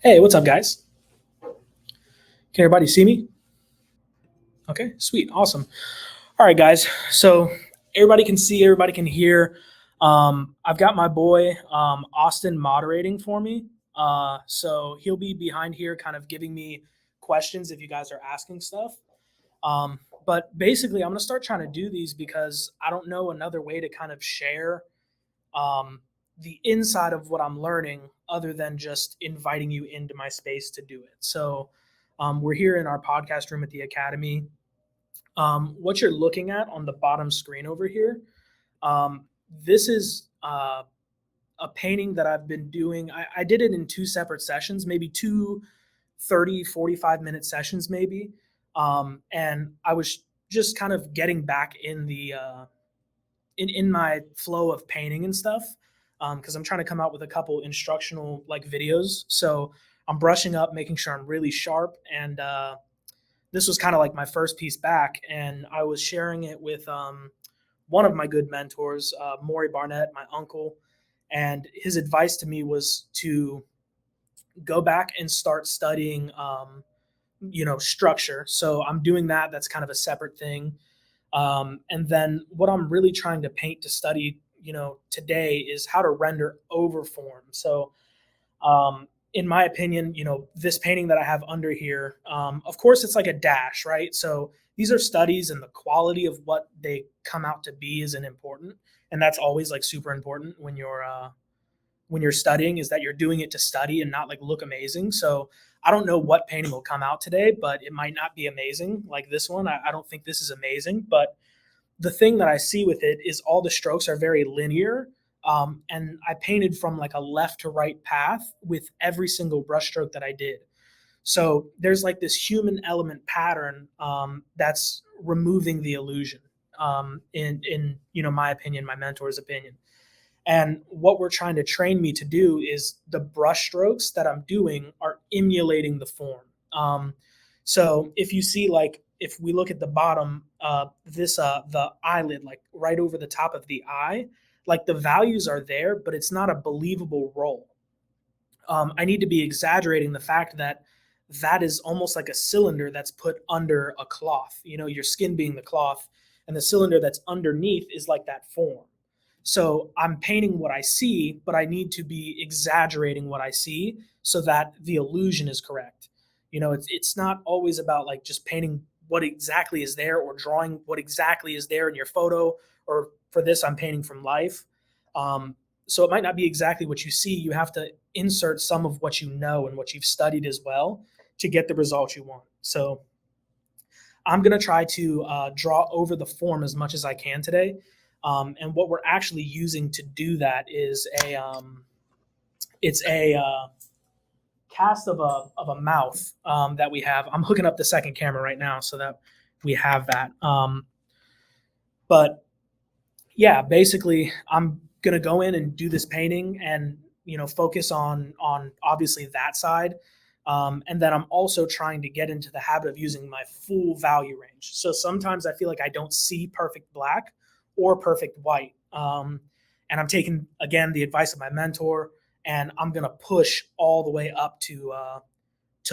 Hey, what's up, guys? Can everybody see me? Okay, sweet, awesome. All right, guys. So everybody can see, everybody can hear. I've got my boy Austin moderating for me. So he'll be behind here, kind of giving me questions if you guys are asking stuff. But basically, I'm gonna start trying to do these because I don't know another way to kind of share um, the inside of what I'm learning other than just inviting you into my space to do it. So we're here in our podcast room at the Academy. What you're looking at on the bottom screen over here, this is a painting that I've been doing. I did it in two separate sessions, maybe two 30, 45-minute sessions, maybe. And I was just kind of getting back in the in my flow of painting and stuff because I'm trying to come out with a couple instructional like videos. So I'm brushing up, making sure I'm really sharp. And this was kind of like my first piece back, and I was sharing it with one of my good mentors, Maury Barnett, my uncle. And his advice to me was to go back and start studying, structure. So I'm doing that. That's kind of a separate thing. And then what I'm really trying to paint to study, today is how to render over form. So, in my opinion, this painting that I have under here, of course, it's like a dash, right? So these are studies, and the quality of what they come out to be isn't important, and that's always like super important when you're studying, is that you're doing it to study and not like look amazing. So I don't know what painting will come out today, but it might not be amazing like this one. I don't think this is amazing, but the thing that I see with it is all the strokes are very linear. And I painted from like a left to right path with every single brushstroke that I did. So there's like this human element pattern that's removing the illusion, in my opinion, my mentor's opinion. And what we're trying to train me to do is the brush strokes that I'm doing are emulating the form. So if you see, like, if we look at the bottom, the eyelid, like right over the top of the eye, like the values are there, but it's not a believable roll. I need to be exaggerating the fact that that is almost like a cylinder that's put under a cloth, your skin being the cloth, and the cylinder that's underneath is like that form. So I'm painting what I see, but I need to be exaggerating what I see so that the illusion is correct. It's not always about like just painting what exactly is there or drawing what exactly is there in your photo. Or for this, I'm painting from life. So it might not be exactly what you see. You have to insert some of what you know and what you've studied as well to get the results you want. So I'm going to try to draw over the form as much as I can today. And what we're actually using to do that is it's a cast of a mouth that we have. I'm hooking up the second camera right now so that we have that. But yeah, basically, I'm gonna go in and do this painting and focus on obviously that side. And then I'm also trying to get into the habit of using my full value range. So sometimes I feel like I don't see perfect black or perfect white. And I'm taking, again, the advice of my mentor, and I'm going to push all the way up to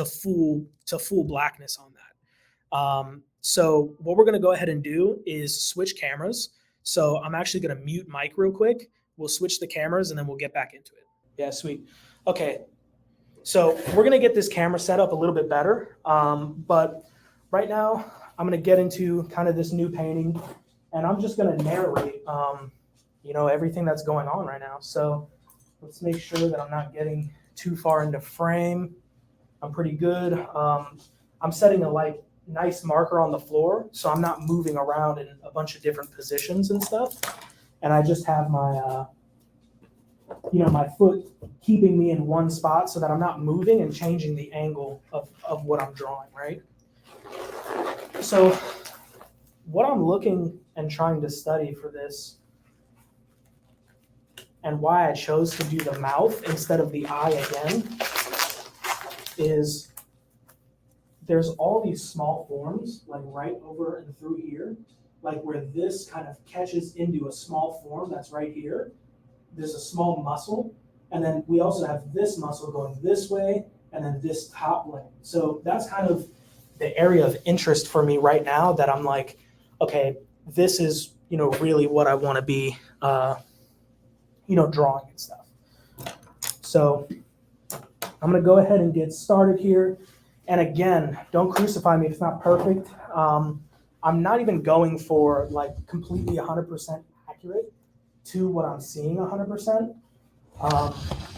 full blackness on that. So what we're going to go ahead and do is switch cameras. So I'm actually going to mute Mike real quick. We'll switch the cameras and then we'll get back into it. Yeah, sweet. Okay, so we're going to get this camera set up a little bit better. But right now, I'm going to get into kind of this new painting, and I'm just going to narrate, everything that's going on right now. So let's make sure that I'm not getting too far into frame. I'm pretty good. I'm setting a nice marker on the floor, so I'm not moving around in a bunch of different positions and stuff. And I just have my my foot keeping me in one spot so that I'm not moving and changing the angle of what I'm drawing, right? So what I'm looking and trying to study for this, and why I chose to do the mouth instead of the eye again, is there's all these small forms, like right over and through here, like where this kind of catches into a small form that's right here. There's a small muscle, and then we also have this muscle going this way and then this top lane. So that's kind of the area of interest for me right now that I'm like, okay, this is, really what I want to be, drawing and stuff. So I'm going to go ahead and get started here. And again, don't crucify me if it's not perfect. I'm not even going for like completely 100% accurate to what I'm seeing 100%.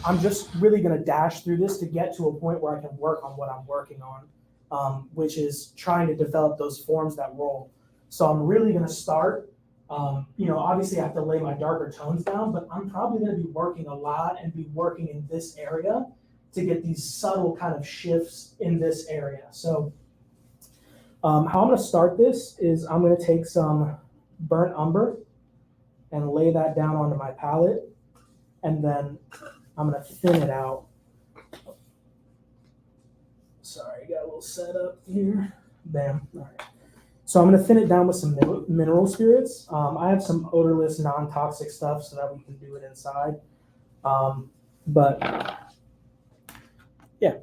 I'm just really going to dash through this to get to a point where I can work on what I'm working on, which is trying to develop those forms that roll. So I'm really going to start, obviously I have to lay my darker tones down, but I'm probably going to be working a lot and be working in this area to get these subtle kind of shifts in this area. So how I'm going to start this is I'm going to take some burnt umber and lay that down onto my palette, and then I'm going to thin it out. Sorry, got a little setup here. Bam. All right. So I'm going to thin it down with some mineral spirits. I have some odorless, non-toxic stuff so that we can do it inside. But yeah.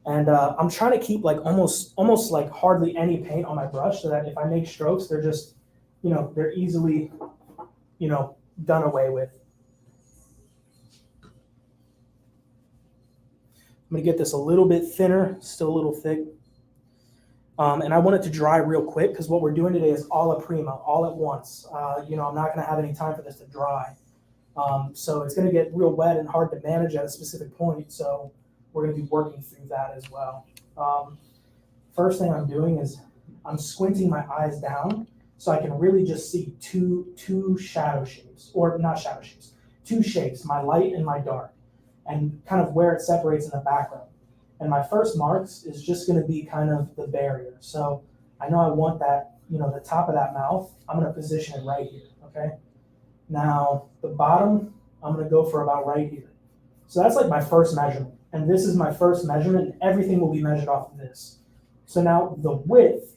And I'm trying to keep like almost like hardly any paint on my brush so that if I make strokes, they're just, they're easily, done away with. I'm going to get this a little bit thinner, still a little thick. And I want it to dry real quick because what we're doing today is alla prima, all at once. I'm not going to have any time for this to dry. So it's going to get real wet and hard to manage at a specific point. So we're going to be working through that as well. First thing I'm doing is I'm squinting my eyes down so I can really just see two shadow shapes, or not shadow shapes, two shapes, my light and my dark, and kind of where it separates in the background. And my first marks is just going to be kind of the barrier. So I know I want that, the top of that mouth, I'm going to position it right here, okay? Now, the bottom, I'm going to go for about right here. So that's like my first measurement. And this is my first measurement, and everything will be measured off of this. So now the width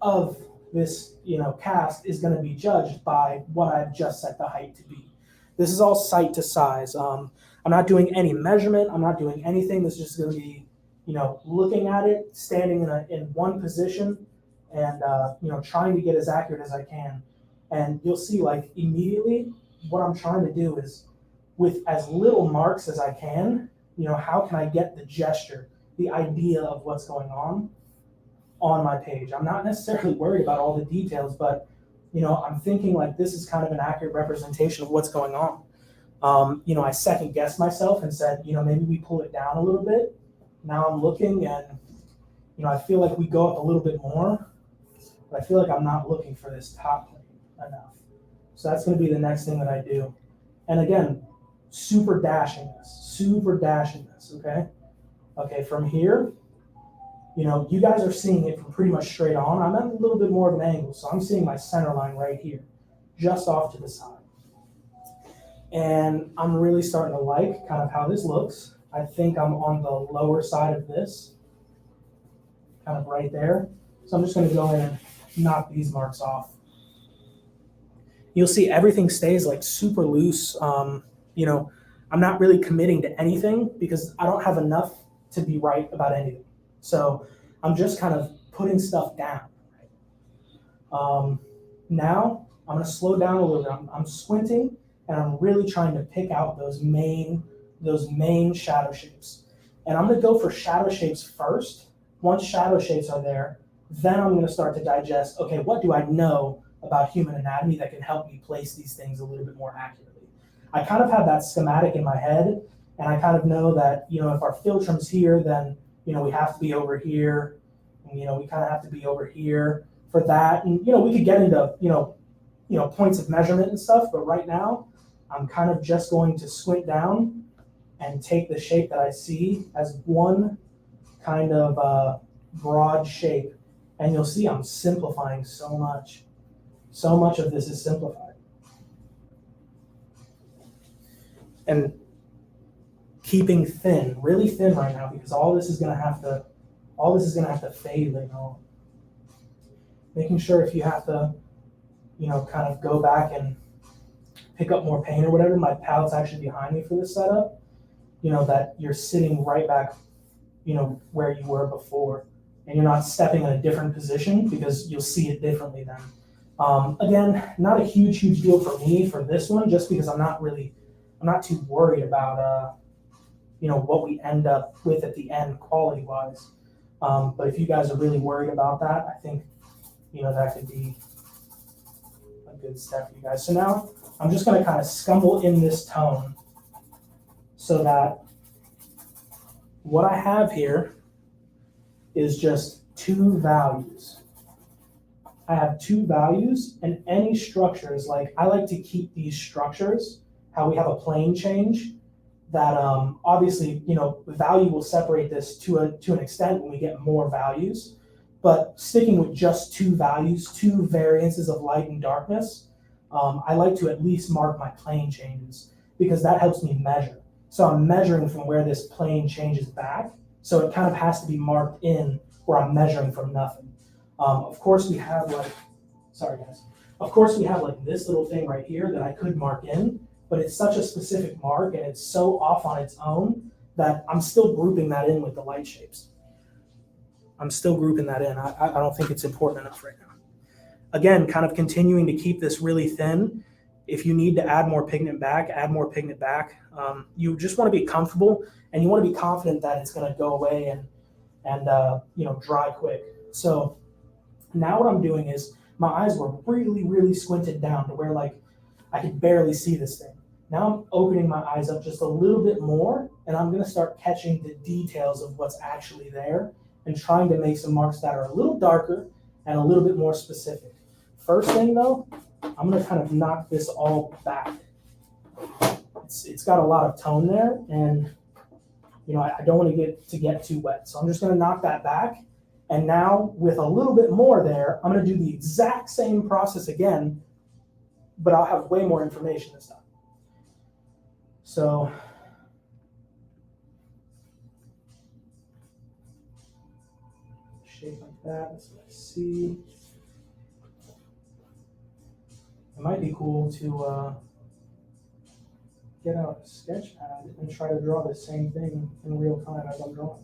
of this, cast is going to be judged by what I've just set the height to be. This is all sight to size. I'm not doing any measurement. I'm not doing anything. This is just going to be, looking at it, standing in one position, and trying to get as accurate as I can. And you'll see, like, immediately, what I'm trying to do is, with as little marks as I can, how can I get the gesture, the idea of what's going on my page? I'm not necessarily worried about all the details, but, I'm thinking like this is kind of an accurate representation of what's going on. I second guessed myself and said, maybe we pull it down a little bit. Now I'm looking and, I feel like we go up a little bit more, but I feel like I'm not looking for this top plane enough. So that's going to be the next thing that I do. And again, super dashing this, okay? Okay, from here, you guys are seeing it from pretty much straight on. I'm at a little bit more of an angle, so I'm seeing my center line right here, just off to the side. And I'm really starting to like kind of how this looks. I think I'm on the lower side of this, kind of right there. So I'm just going to go in and knock these marks off. You'll see everything stays like super loose. I'm not really committing to anything because I don't have enough to be right about anything. So I'm just kind of putting stuff down. Now I'm going to slow down a little bit. I'm squinting and I'm really trying to pick out those main shadow shapes. And I'm going to go for shadow shapes first. Once shadow shapes are there, then I'm going to start to digest, okay, what do I know about human anatomy that can help me place these things a little bit more accurately? I kind of have that schematic in my head, and I kind of know that, if our philtrum's here, then, we have to be over here, and, we kind of have to be over here for that. And, we could get into, points of measurement and stuff, but right now, I'm kind of just going to squint down and take the shape that I see as one kind of broad shape. And you'll see I'm simplifying so much. So much of this is simplified. And keeping thin, really thin right now, because all this is going to have to fade later on. Making sure if you have to, kind of go back and pick up more paint or whatever, my palette's actually behind me for this setup, that you're sitting right back, where you were before, and you're not stepping in a different position because you'll see it differently then. Again, not a huge deal for me for this one, just because I'm not too worried about, what we end up with at the end quality-wise. But if you guys are really worried about that, I think, that could be a good step for you guys. So now I'm just going to kind of scumble in this tone so that what I have here is just two values. I have two values, and any structures, like I like to keep these structures, how we have a plane change, that obviously, the value will separate this to an extent when we get more values, but sticking with just two values, two variances of light and darkness, I like to at least mark my plane changes because that helps me measure. So I'm measuring from where this plane changes back, so it kind of has to be marked in where I'm measuring from nothing. Of course we have Of course we have like this little thing right here that I could mark in, but it's such a specific mark and it's so off on its own that I'm still grouping that in with the light shapes. I'm still grouping that in. I don't think it's important enough right now. Again, kind of continuing to keep this really thin. If you need to add more pigment back, add more pigment back. You just want to be comfortable and you want to be confident that it's going to go away and dry quick. So now what I'm doing is my eyes were really squinted down to where like I could barely see this thing. Now I'm opening my eyes up just a little bit more, and I'm going to start catching the details of what's actually there and trying to make some marks that are a little darker and a little bit more specific. First thing though, I'm going to kind of knock this all back. It's got a lot of tone there, and I don't want to get too wet. So I'm just going to knock that back. And now with a little bit more there, I'm going to do the exact same process again, but I'll have way more information this time. So shape like that, that's what I see. It might be cool to get out a sketch pad and try to draw the same thing in real time as I'm drawing.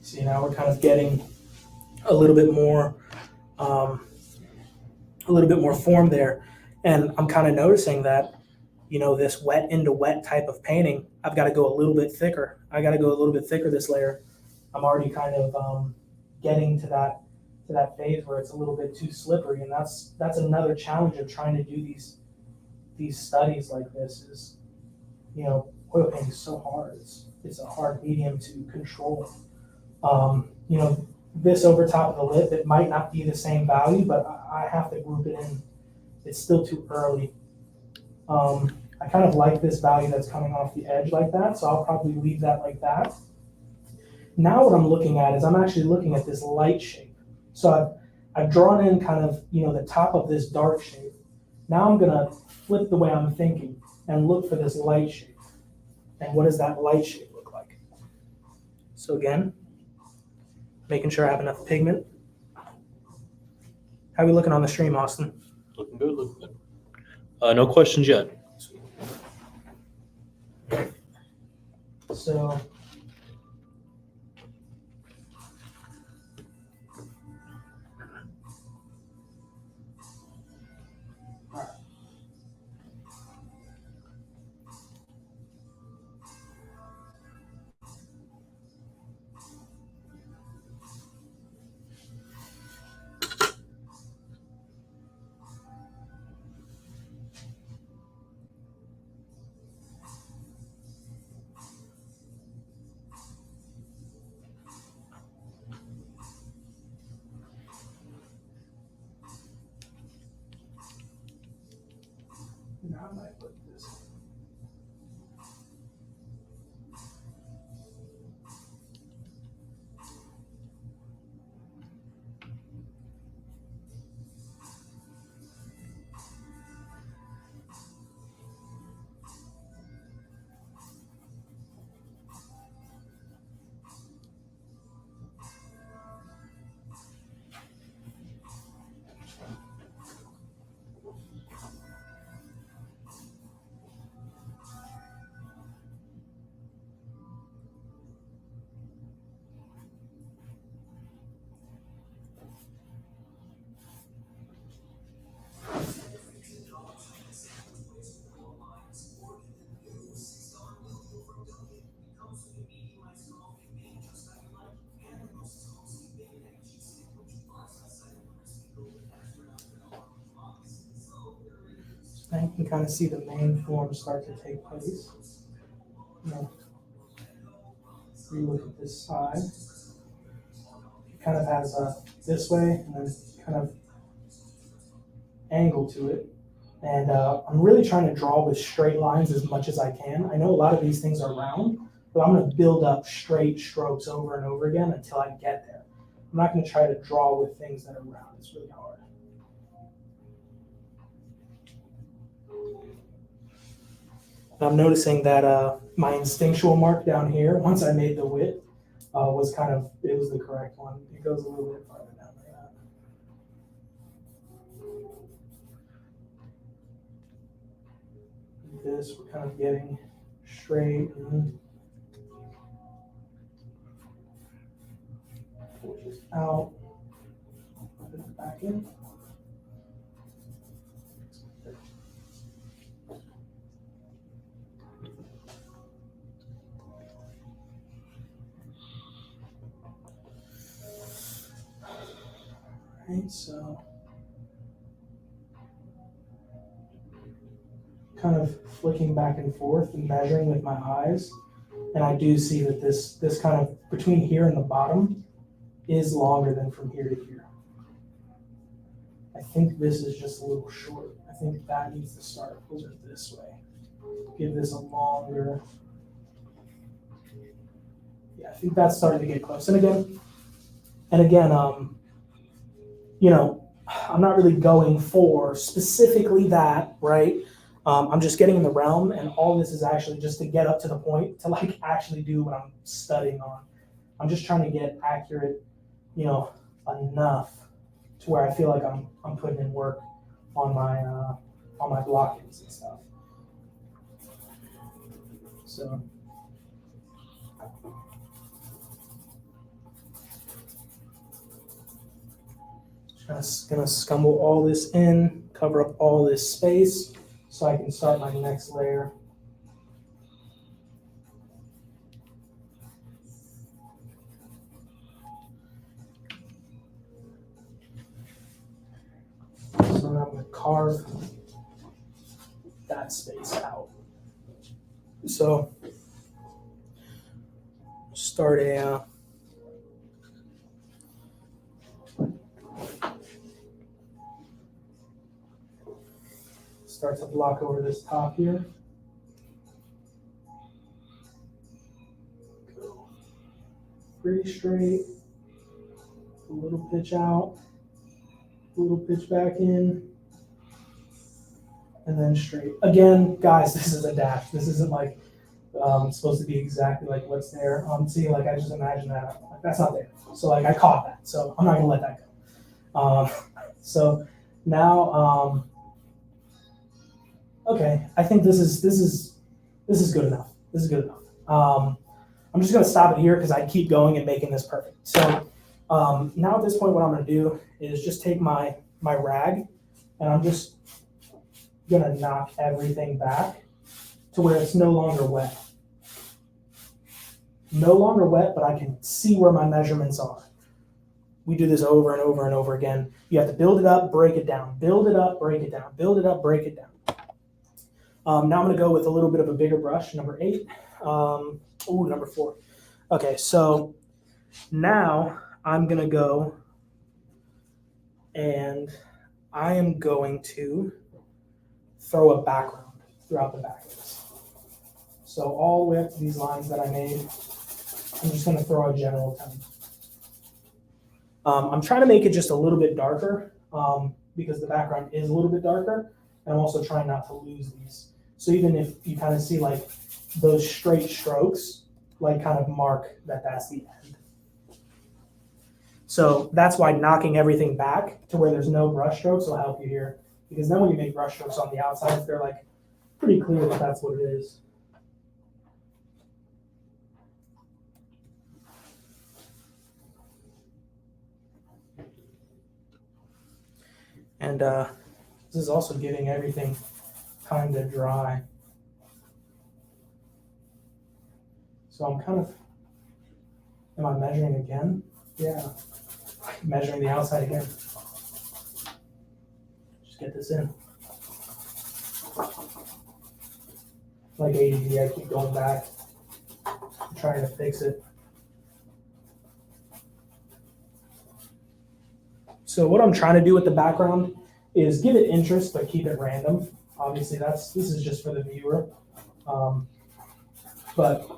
See, now we're kind of getting a little bit more form there, and I'm kind of noticing that this wet into wet type of painting, I've got to go a little bit thicker. I got to go a little bit thicker this layer. I'm already kind of getting to that phase where it's a little bit too slippery, and that's another challenge of trying to do these studies like this. Is oil painting is so hard. It's a hard medium to control. This over top of the lip, it might not be the same value, but I have to group it in. It's still too early. I kind of like this value that's coming off the edge like that, so I'll probably leave that like that. Now what I'm looking at is I'm actually looking at this light shape. So I've drawn in kind of, the top of this dark shape. Now I'm gonna flip the way I'm thinking and look for this light shape. And what does that light shape look like? So again, making sure I have enough pigment. How are we looking on the stream, Austin? Looking good. No questions yet. So now I might put this. can kind of see the main form start to take place. Now, if you look at this side, it kind of has this way and then kind of angle to it. And I'm really trying to draw with straight lines as much as I can. I know a lot of these things are round, but I'm going to build up straight strokes over and over again until I get there. I'm not going to try to draw with things that are round. It's really hard. And I'm noticing that my instinctual mark down here, once I made the width, was it was the correct one. It goes a little bit farther down like that. Like this, we're kind of getting straight and push this out, put it back in. Right, so kind of flicking back and forth and measuring with my eyes, and I do see that this kind of between here and the bottom is longer than from here to here. I think this is just a little short. I think that needs to start over this way. Give this a longer. Yeah, I think that's starting to get close. And again, I'm not really going for specifically that, right? I'm just getting in the realm, and all this is actually just to get up to the point to like actually do what I'm studying on. I'm just trying to get accurate, enough to where I feel like I'm putting in work on my blockings and stuff. So. Just gonna scumble all this in, cover up all this space so I can start my next layer. So now I'm gonna carve that space out. So start to block over this top here. Go pretty straight, a little pitch out, a little pitch back in, and then straight. Again, guys, this is a dash. This isn't like supposed to be exactly like what's there. See, like I just imagine that. Like, that's not there. So like I caught that. So I'm not gonna let that go. So now, okay, I think this is good enough. This is good enough. I'm just gonna stop it here because I keep going and making this perfect. So now at this point, what I'm gonna do is just take my rag, and I'm just gonna knock everything back to where it's no longer wet. No longer wet, but I can see where my measurements are. We do this over and over and over again. You have to build it up, break it down, build it up, break it down, build it up, break it down. Now I'm going to go with a little bit of a bigger brush, number 8. Number 4. Okay, so now I'm going to go and I am going to throw a background throughout the back of this. So all the way up to these lines that I made, I'm just going to throw a general tone. I'm trying to make it just a little bit darker because the background is a little bit darker, and I'm also trying not to lose these. So even if you kind of see like those straight strokes, like kind of mark that that's the end. So that's why knocking everything back to where there's no brush strokes will help you here, because then when you make brush strokes on the outside, they're like pretty clear that that's what it is. And this is also getting everything kind of dry. So I'm kind of, am I measuring again? Yeah, measuring the outside again. Just get this in. Like ADD, I keep going back, trying to fix it. So what I'm trying to do with the background is give it interest, but keep it random. Obviously, this is just for the viewer, but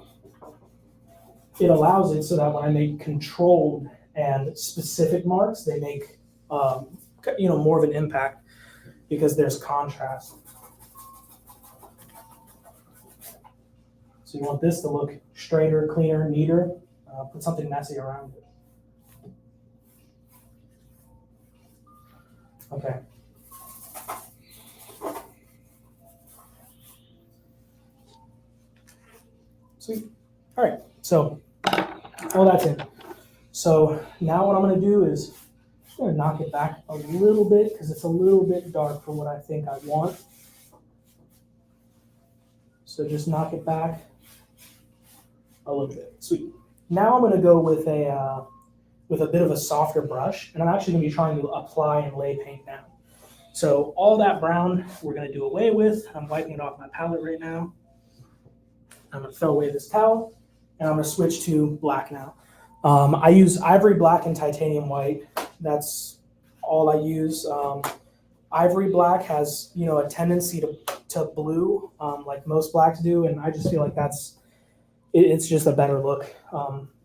it allows it so that when I make controlled and specific marks, they make more of an impact because there's contrast. So you want this to look straighter, cleaner, neater. Put something messy around it. Okay. Sweet. All right. So all that's in. So now what I'm going to do is I'm going to knock it back a little bit because it's a little bit dark for what I think I want. So just knock it back a little bit. Sweet. Now I'm going to go with a bit of a softer brush, and I'm actually going to be trying to apply and lay paint down. So all that brown we're going to do away with. I'm wiping it off my palette right now. I'm going to throw away this towel, and I'm going to switch to black now. I use ivory black and titanium white. That's all I use. Ivory black has a tendency to blue, like most blacks do, and I just feel like it's just a better look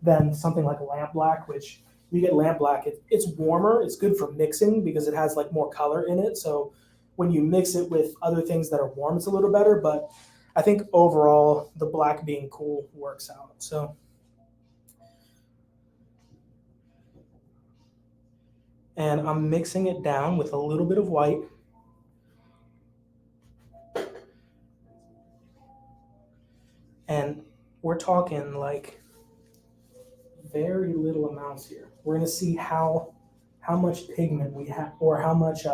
than something like lamp black, which you get lamp black, it's warmer. It's good for mixing because it has like more color in it. So when you mix it with other things that are warm, it's a little better. But I think overall, the black being cool works out. So and I'm mixing it down with a little bit of white. And we're talking like very little amounts here. We're going to see how much pigment we have, or how much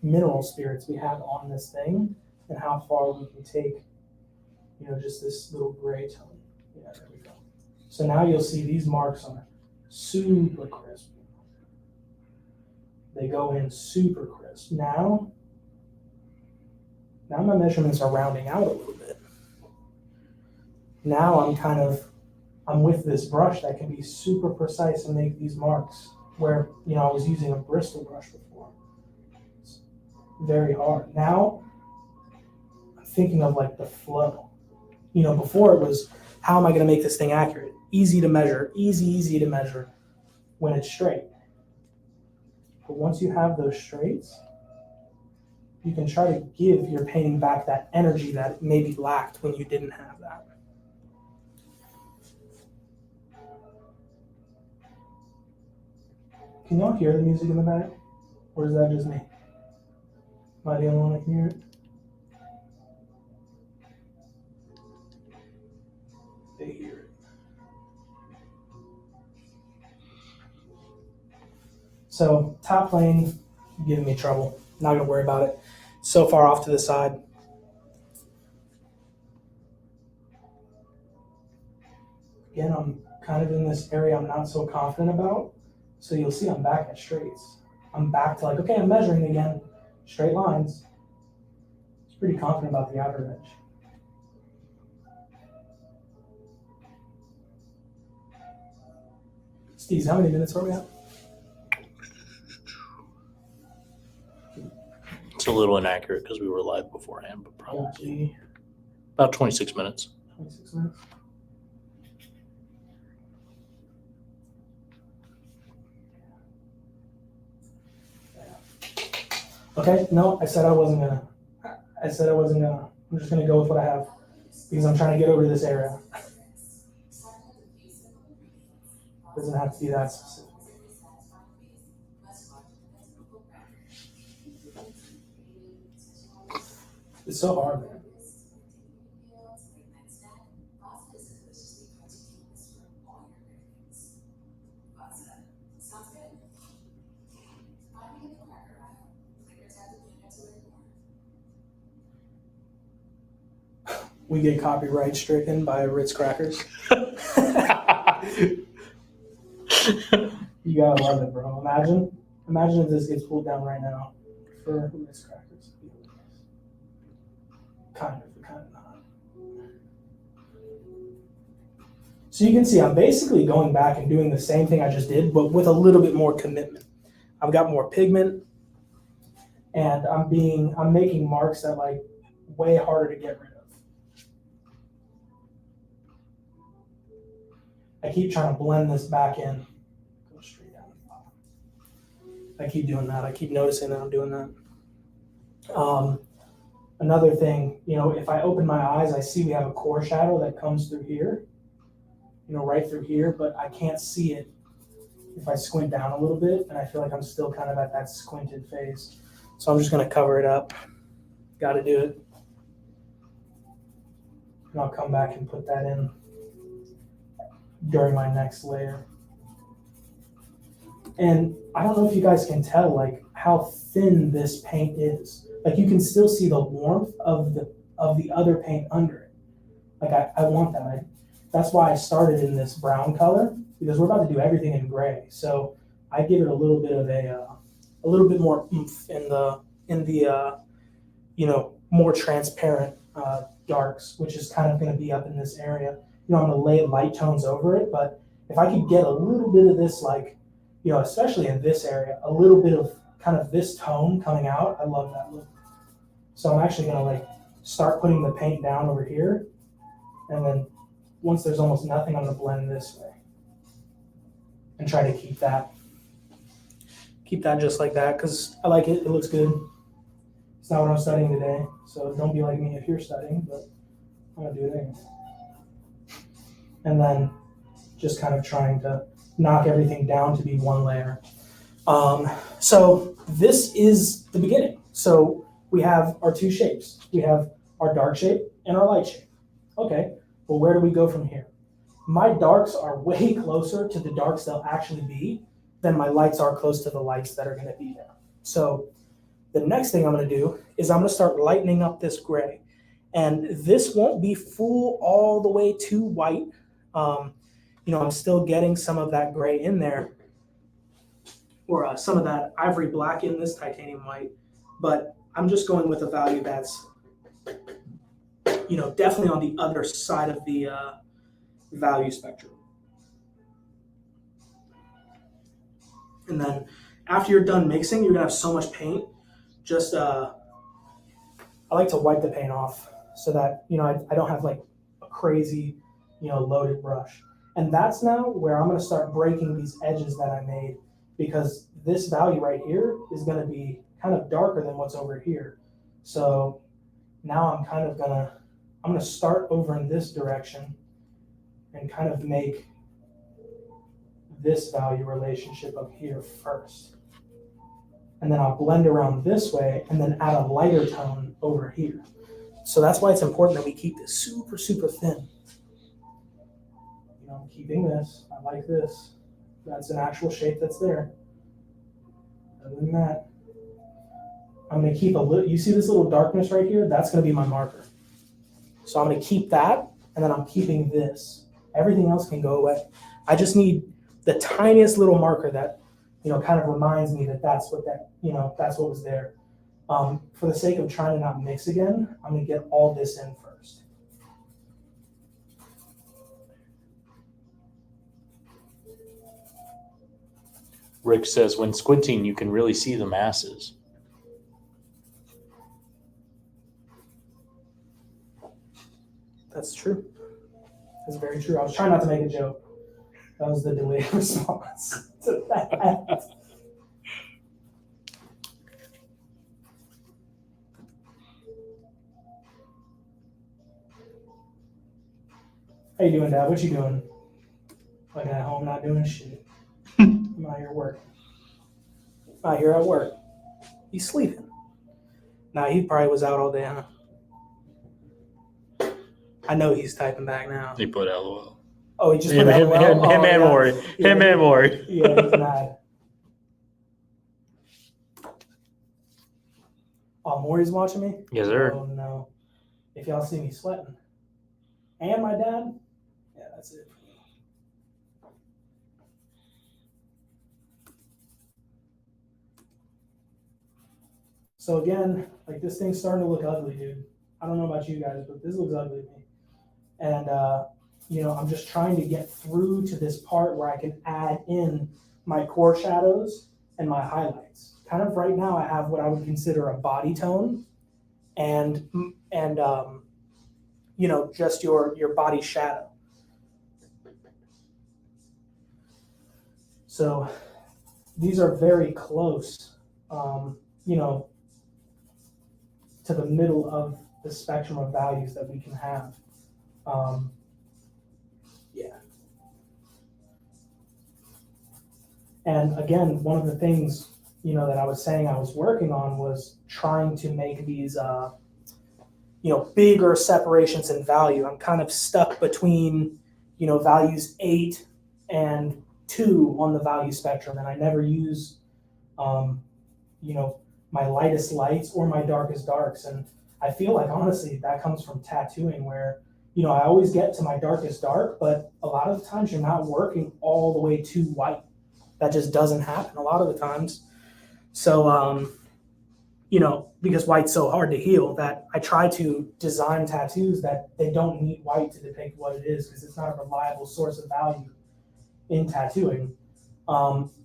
mineral spirits we have on this thing, and how far we can take, just this little gray tone. Yeah, there we go. So now you'll see these marks are super crisp. They go in super crisp. Now my measurements are rounding out a little bit. Now I'm with this brush that can be super precise and make these marks where, I was using a Bristol brush before. It's very hard. Now I'm thinking of like the flow. Before it was, how am I going to make this thing accurate? Easy to measure, easy to measure when it's straight. But once you have those straights, you can try to give your painting back that energy that maybe lacked when you didn't have that. Can y'all hear the music in the back? Or is that just me? Am I the only one that can hear it? They hear it. So top plane giving me trouble. Not gonna worry about it. So far off to the side. Again, I'm kind of in this area I'm not so confident about. So you'll see I'm back at straights. I'm back to like, okay, I'm measuring again. Straight lines. It's pretty confident about the outer edge. Steve, how many minutes are we at? It's a little inaccurate because we were live beforehand, but probably about 26 minutes. 26 minutes. Okay, no, I said I wasn't gonna. I'm just gonna go with what I have because I'm trying to get over to this area. Doesn't have to be that specific. It's so hard, man. We get copyright stricken by Ritz crackers. You gotta love it, bro. Imagine if this gets pulled down right now for Ritz crackers. kind of not. So you can see I'm basically going back and doing the same thing I just did, but with a little bit more commitment. I've got more pigment, and I'm making marks that like way harder to get rid of. I keep trying to blend this back in. Go straight down. I keep doing that. I keep noticing that I'm doing that. Another thing, if I open my eyes, I see we have a core shadow that comes through here, right through here, but I can't see it if I squint down a little bit, and I feel like I'm still kind of at that squinted phase. So I'm just going to cover it up. Got to do it. And I'll come back and put that in during my next layer. And I don't know if you guys can tell like how thin this paint is. Like you can still see the warmth of the other paint under it. Like I want that. That's why I started in this brown color, because we're about to do everything in gray. So I give it a little bit of a little bit more oomph in the more transparent darks, which is kind of going to be up in this area. I'm going to lay light tones over it, but if I could get a little bit of this, like, especially in this area, a little bit of kind of this tone coming out, I love that look. So I'm actually going to like start putting the paint down over here, and then once there's almost nothing, I'm going to blend this way and try to keep that just like that, because I like it. It looks good. It's not what I'm studying today, so don't be like me if you're studying, but I'm going to do it anyway. And then just kind of trying to knock everything down to be one layer. So this is the beginning. So we have our two shapes. We have our dark shape and our light shape. Okay, well, where do we go from here? My darks are way closer to the darks they'll actually be than my lights are close to the lights that are going to be there. So the next thing I'm going to do is I'm going to start lightening up this gray. And this won't be full all the way to white. I'm still getting some of that gray in there, or some of that ivory black in this titanium white, but I'm just going with a value that's, definitely on the other side of the value spectrum. And then after you're done mixing, you're gonna have so much paint. Just I like to wipe the paint off so that I don't have like a crazy loaded brush. And that's now where I'm going to start breaking these edges that I made, because this value right here is going to be kind of darker than what's over here. So now I'm going to start over in this direction and kind of make this value relationship up here first. And then I'll blend around this way and then add a lighter tone over here. So that's why it's important that we keep this super, super thin. I'm keeping this. I like this. That's an actual shape that's there. Other than that, I'm going to keep a little, you see this little darkness right here? That's going to be my marker. So I'm going to keep that, and then I'm keeping this. Everything else can go away. I just need the tiniest little marker that, kind of reminds me that that's what was there. For the sake of trying to not mix again, I'm going to get all this in first. Rick says, when squinting, you can really see the masses. That's true. That's very true. I was trying not to make a joke. That was the delayed response to that. How you doing, Dad? What you doing? Like at home, not doing shit. I'm out here working. Out here at work. He's sleeping. Nah, he probably was out all day, huh? I know he's typing back now. He put LOL. Oh, he just put LOL? Him and Maury. Him and Maury. Yeah, he's mad. Oh, Maury's watching me? Yes, sir. Oh, no. If y'all see me sweating. And my dad? Yeah, that's it. So again, like this thing's starting to look ugly, dude. I don't know about you guys, but this looks ugly to me. And, I'm just trying to get through to this part where I can add in my core shadows and my highlights. Kind of right now, I have what I would consider a body tone and, and just your body shadow. So these are very close, to the middle of the spectrum of values that we can have. Yeah. And again, one of the things, that I was saying I was working on was trying to make these, bigger separations in value. I'm kind of stuck between, values 8 and 2 on the value spectrum, and I never use, my lightest lights or my darkest darks. And I feel like honestly that comes from tattooing where, I always get to my darkest dark, but a lot of the times you're not working all the way to white. That just doesn't happen a lot of the times. So, because white's so hard to heal that I try to design tattoos that they don't need white to depict what it is because it's not a reliable source of value in tattooing.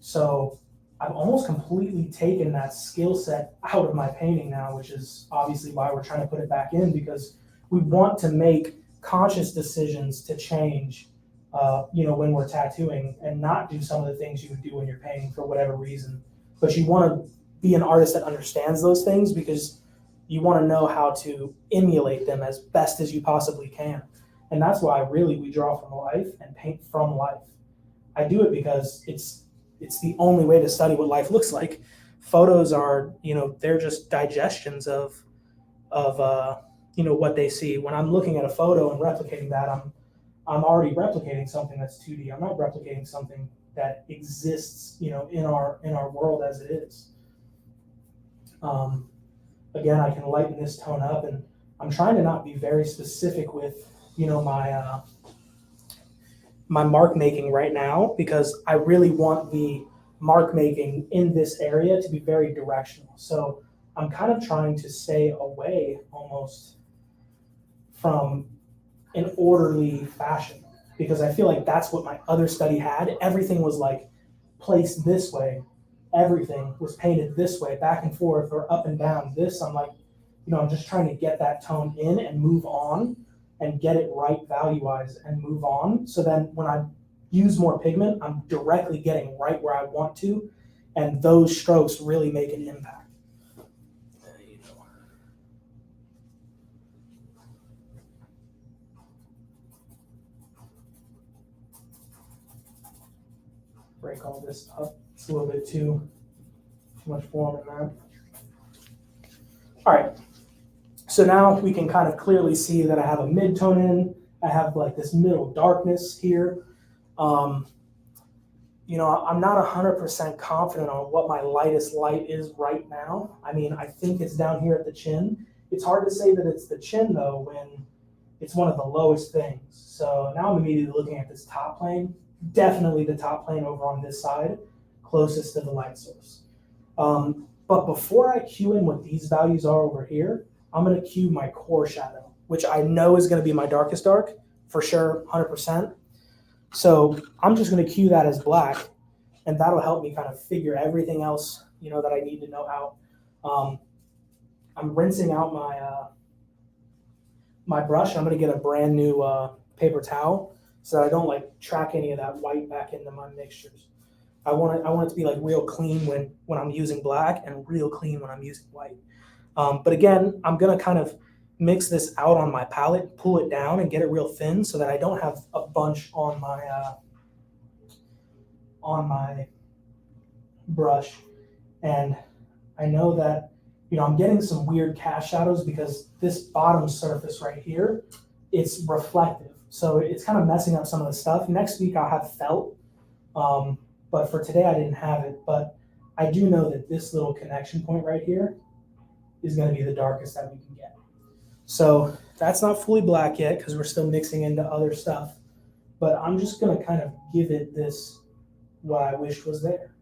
So I've almost completely taken that skill set out of my painting now, which is obviously why we're trying to put it back in, because we want to make conscious decisions to change, when we're tattooing and not do some of the things you would do when you're painting for whatever reason. But you want to be an artist that understands those things because you want to know how to emulate them as best as you possibly can. And that's why really we draw from life and paint from life. I do it because it's the only way to study what life looks like. Photos are, they're just digestions of what they see. When I'm looking at a photo and replicating that, I'm already replicating something that's 2D. I'm not replicating something that exists, in our world as it is. Again, I can lighten this tone up, and I'm trying to not be very specific with, my mark making right now, because I really want the mark making in this area to be very directional. So I'm kind of trying to stay away almost from an orderly fashion, because I feel like that's what my other study had. Everything was like placed this way. Everything was painted this way, back and forth or up and down. This, I'm like, I'm just trying to get that tone in and move on and get it right value-wise and move on. So then when I use more pigment, I'm directly getting right where I want to, and those strokes really make an impact. Break all this up. It's a little bit too much form in that. All right. So now we can kind of clearly see that I have a mid-tone in. I have like this middle darkness here. I'm not 100% confident on what my lightest light is right now. I mean, I think it's down here at the chin. It's hard to say that it's the chin though when it's one of the lowest things. So now I'm immediately looking at this top plane. Definitely the top plane over on this side, closest to the light source. But before I cue in what these values are over here, I'm going to cue my core shadow, which I know is going to be my darkest dark, for sure, 100%. So I'm just going to cue that as black, and that'll help me kind of figure everything else, that I need to know out. I'm rinsing out my brush. I'm going to get a brand new paper towel so that I don't like track any of that white back into my mixtures. I want it to be like real clean when I'm using black and real clean when I'm using white. But again, I'm going to kind of mix this out on my palette, pull it down and get it real thin so that I don't have a bunch on my brush. And I know that, I'm getting some weird cast shadows because this bottom surface right here, it's reflective. So it's kind of messing up some of the stuff. Next week I'll have felt, but for today I didn't have it. But I do know that this little connection point right here is going to be the darkest that we can get. So that's not fully black yet because we're still mixing into other stuff. But I'm just going to kind of give it this, what I wished was there,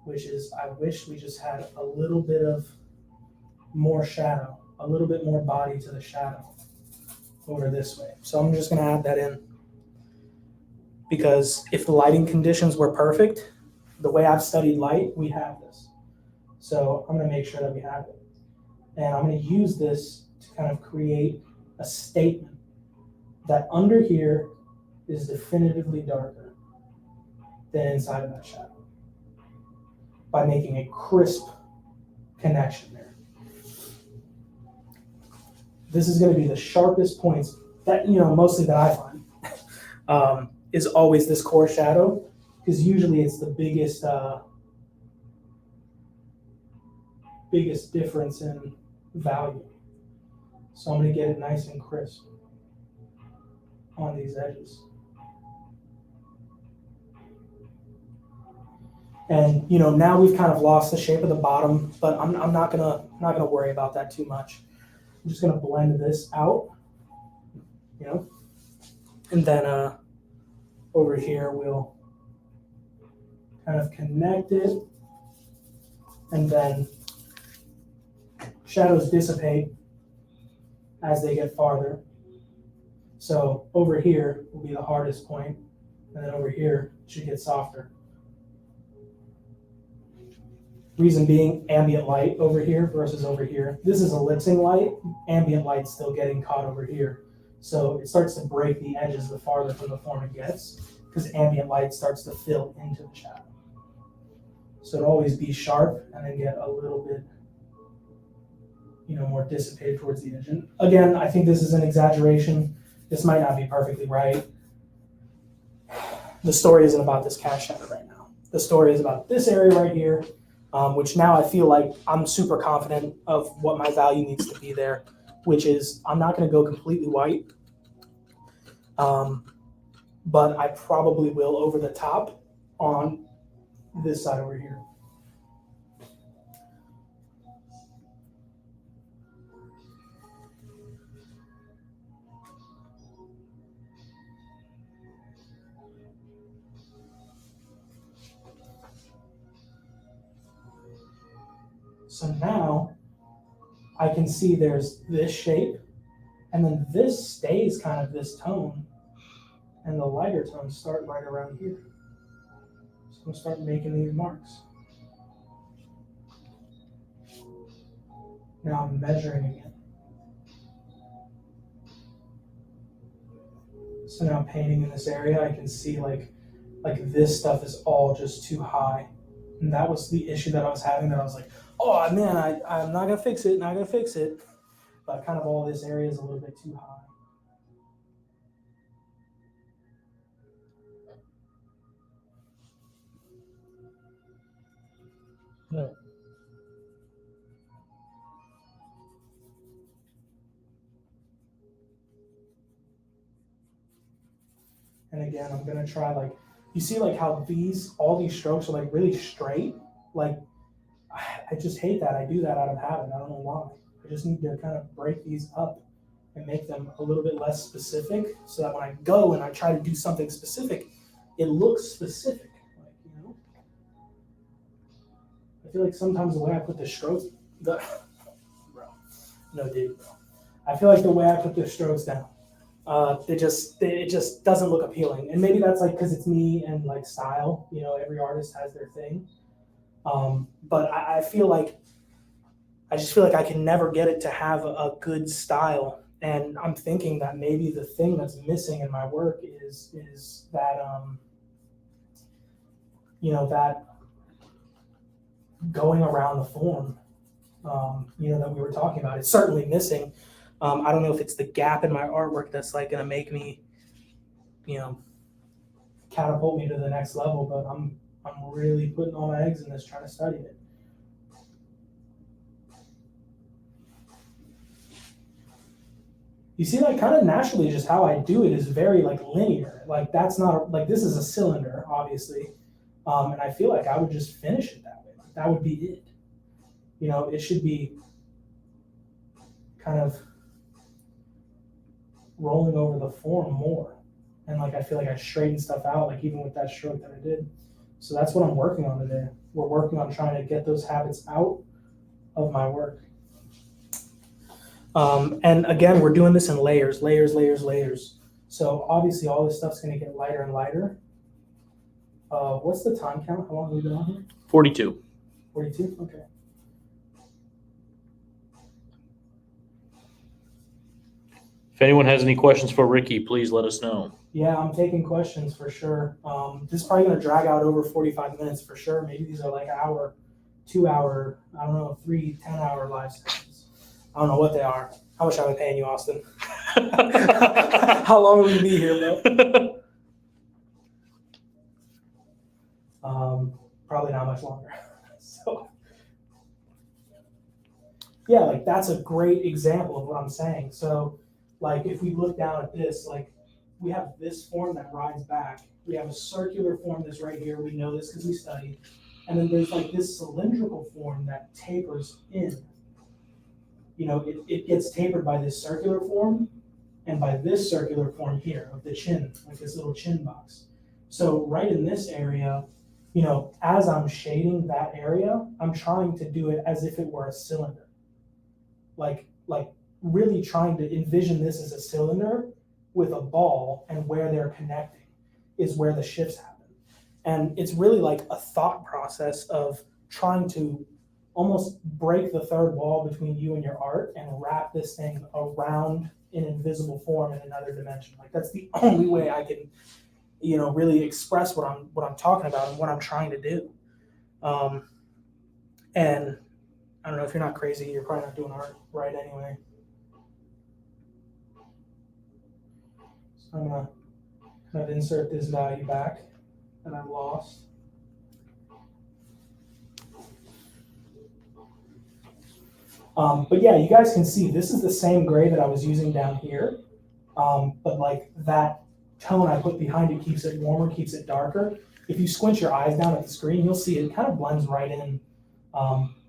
which is I wish we just had a little bit of more shadow a little bit more body to the shadow over this way. So I'm just going to add that in, because if the lighting conditions were perfect, the way I've studied light, we have this. So I'm going to make sure that we have it. And I'm going to use this to kind of create a statement that under here is definitively darker than inside of that shadow, by making a crisp connection there. This is going to be the sharpest points that, mostly that I find, is always this core shadow, because usually it's the biggest difference in value. So I'm going to get it nice and crisp on these edges. And now we've kind of lost the shape of the bottom, but I'm not gonna worry about that too much. I'm just gonna blend this out, and then over here we'll kind of connect it, and then shadows dissipate as they get farther. So over here will be the hardest point, and then over here it should get softer. Reason being, ambient light over here versus over here. This is ellipsing light. Ambient light's still getting caught over here. So it starts to break the edges the farther from the form it gets, because ambient light starts to fill into the shadow. So it'll always be sharp and then get a little bit, more dissipated towards the edge. And again, I think this is an exaggeration. This might not be perfectly right. The story isn't about this cast shadow right now. The story is about this area right here, which now I feel like I'm super confident of what my value needs to be there, which is I'm not going to go completely white, but I probably will over the top on this side over here. So now I can see there's this shape, and then this stays kind of this tone, and the lighter tones start right around here. So I'm going to start making these marks. Now I'm measuring again. So now I'm painting in this area. I can see like this stuff is all just too high. And that was the issue that I was having, that I was like, oh man, I'm not gonna fix it, But kind of all this area is a little bit too high. No. And again, I'm gonna try you see how all these strokes are really straight? I just hate that. I do that out of habit. I don't know why. I just need to kind of break these up and make them a little bit less specific, so that when I go and I try to do something specific, it looks specific. I feel like sometimes the way I put the strokes, bro. I feel like the way I put the strokes down, it just doesn't look appealing. And maybe that's because it's me and style. Every artist has their thing. But I just feel like I can never get it to have a good style. And I'm thinking that maybe the thing that's missing in my work is that, that going around the form, that we were talking about. It's certainly missing. I don't know if it's the gap in my artwork that's going to make me, catapult me to the next level, but I'm really putting all my eggs in this, trying to study it. You see, kind of naturally, just how I do it is very linear. That's not this is a cylinder, obviously, and I feel like I would just finish it that way. That would be it. It should be kind of rolling over the form more, and I feel like I straighten stuff out, even with that stroke that I did. So that's what I'm working on today. We're working on trying to get those habits out of my work. And again, we're doing this in layers, layers, layers, layers. So obviously all this stuff's gonna get lighter and lighter. What's the time count? How long have we been on here? 42. 42? Okay. If anyone has any questions for Ricky, please let us know. Yeah, I'm taking questions for sure. This is probably gonna drag out over 45 minutes for sure. Maybe these are like an hour, 2 hour, I don't know, 3 10-hour live sessions. I don't know what they are. How much am I paying you, Austin? How long will you be here, bro? Probably not much longer. So, yeah, like that's a great example of what I'm saying. So, like if we look down at this, like we have this form that rides back. We have a circular form that's right here. We know this because we studied. And then there's like this cylindrical form that tapers in. You know, it gets tapered by this circular form and by this circular form here of the chin, like this little chin box. So right in this area, you know, as I'm shading that area, I'm trying to do it as if it were a cylinder. Like really trying to envision this as a cylinder with a ball, and where they're connecting is where the shifts happen. And it's really like a thought process of trying to almost break the third wall between you and your art and wrap this thing around an invisible form in another dimension. Like that's the only way I can, you know, really express what I'm talking about and what I'm trying to do. And I don't know, if you're not crazy, you're probably not doing art right anyway. So I'm gonna kind of insert this value back that I lost. But yeah, you guys can see this is the same gray that I was using down here, but like that tone I put behind it keeps it warmer, keeps it darker. If you squint your eyes down at the screen, you'll see it kind of blends right in,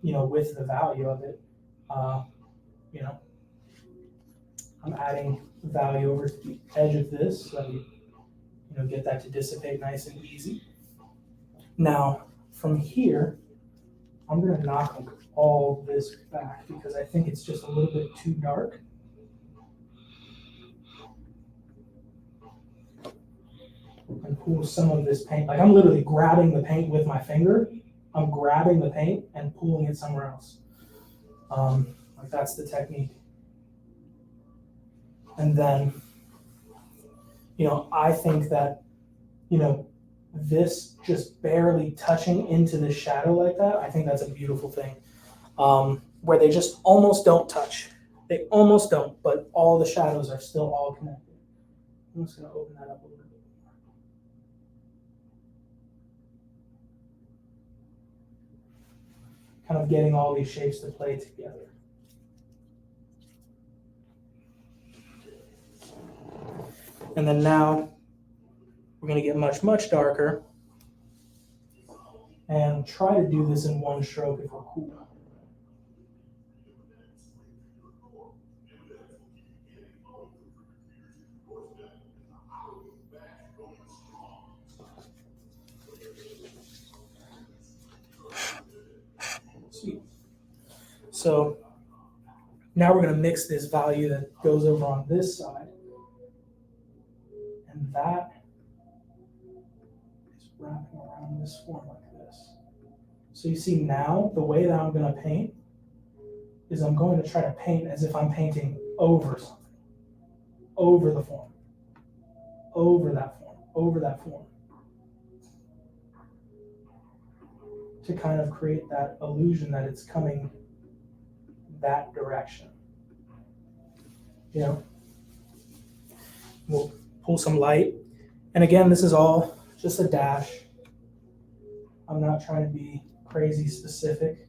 you know, with the value of it. You know, I'm adding value over to the edge of this so that we, you know, get that to dissipate nice and easy. Now, from here, I'm going to knock all this back because I think it's just a little bit too dark. And pull some of this paint. Like I'm literally grabbing the paint with my finger. I'm grabbing the paint and pulling it somewhere else. Like that's the technique. And then, you know, I think that, you know, this just barely touching into the shadow like that, I think that's a beautiful thing. Where they just almost don't touch. They almost don't, but all the shadows are still all connected. I'm just going to open that up a little bit. Kind of getting all these shapes to play together. And then now we're going to get much, much darker and try to do this in one stroke if we're cool. Sweet. So now we're going to mix this value that goes over on this side. And that is wrapping around this form like this. So you see now, the way that I'm going to paint is I'm going to try to paint as if I'm painting over something. Over the form. Over that form. Over that form. To kind of create that illusion that it's coming that direction. You know? We'll pull some light. And again, this is all just a dash. I'm not trying to be crazy specific.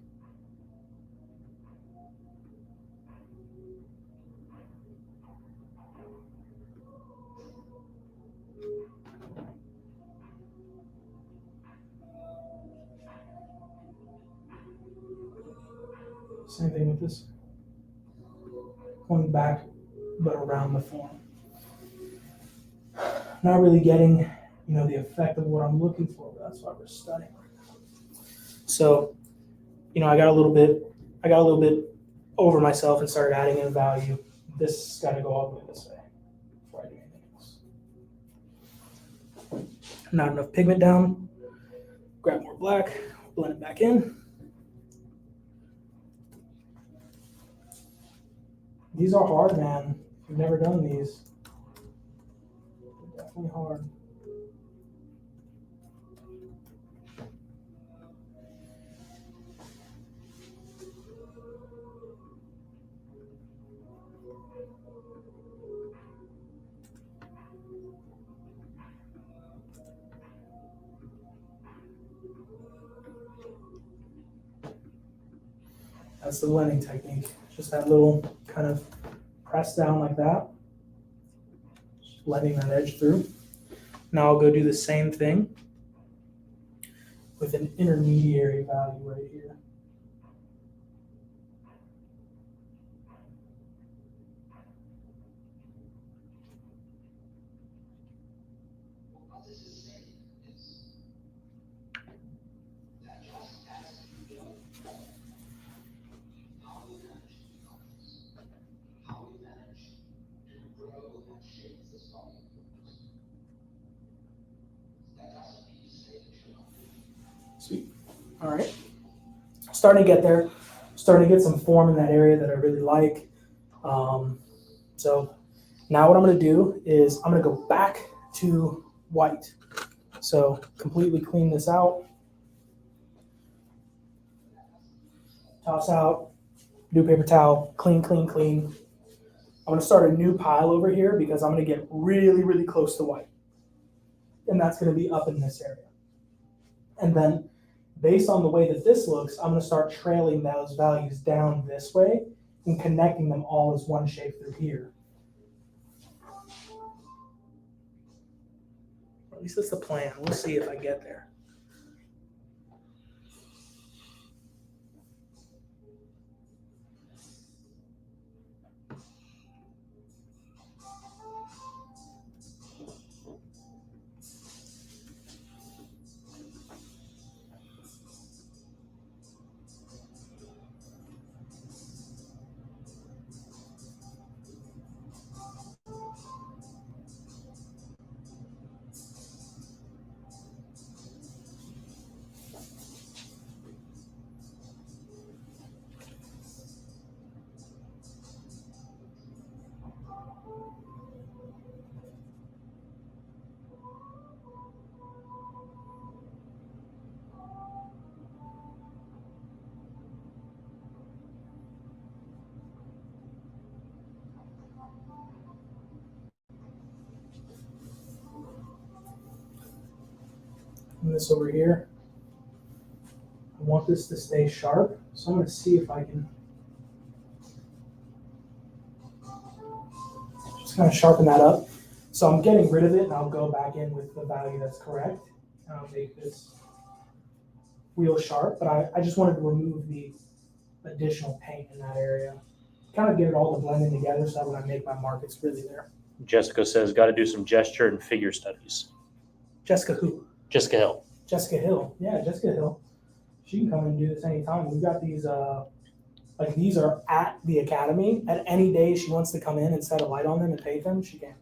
Same thing with this. Going back, but around the form. Not really getting, you know, the effect of what I'm looking for, but that's why we're studying right now. So, you know, I got a little bit over myself and started adding in value, this got to go all the way this way before I do anything else. Not enough pigment down. Grab more black, blend it back in. These are hard, man. If you've never done these, they're definitely hard. That's the blending technique. Just that little kind of press down like that. Just blending that edge through. Now I'll go do the same thing with an intermediary value right here. Sweet. All right. Starting to get there. Starting to get some form in that area that I really like. So now what I'm going to do is I'm going to go back to white. So completely clean this out. Toss out. New paper towel. Clean, clean, clean. I'm going to start a new pile over here because I'm going to get really, really close to white. And that's going to be up in this area. And then based on the way that this looks, I'm going to start trailing those values down this way and connecting them all as one shape through here. Or at least that's the plan. We'll see if I get there. And this over here, I want this to stay sharp, so I'm going to see if I can just kind of sharpen that up. So I'm getting rid of it, and I'll go back in with the value that's correct. And I'll make this real sharp, but I just wanted to remove the additional paint in that area. Kind of get it all to blend in together so that when I make my mark, it's really there. Jessica says, got to do some gesture and figure studies. Jessica who? Jessica Hill. Jessica Hill. Yeah, Jessica Hill. She can come and do this anytime. We've got these, like these are at the academy. At any day she wants to come in and set a light on them and paint them, she can.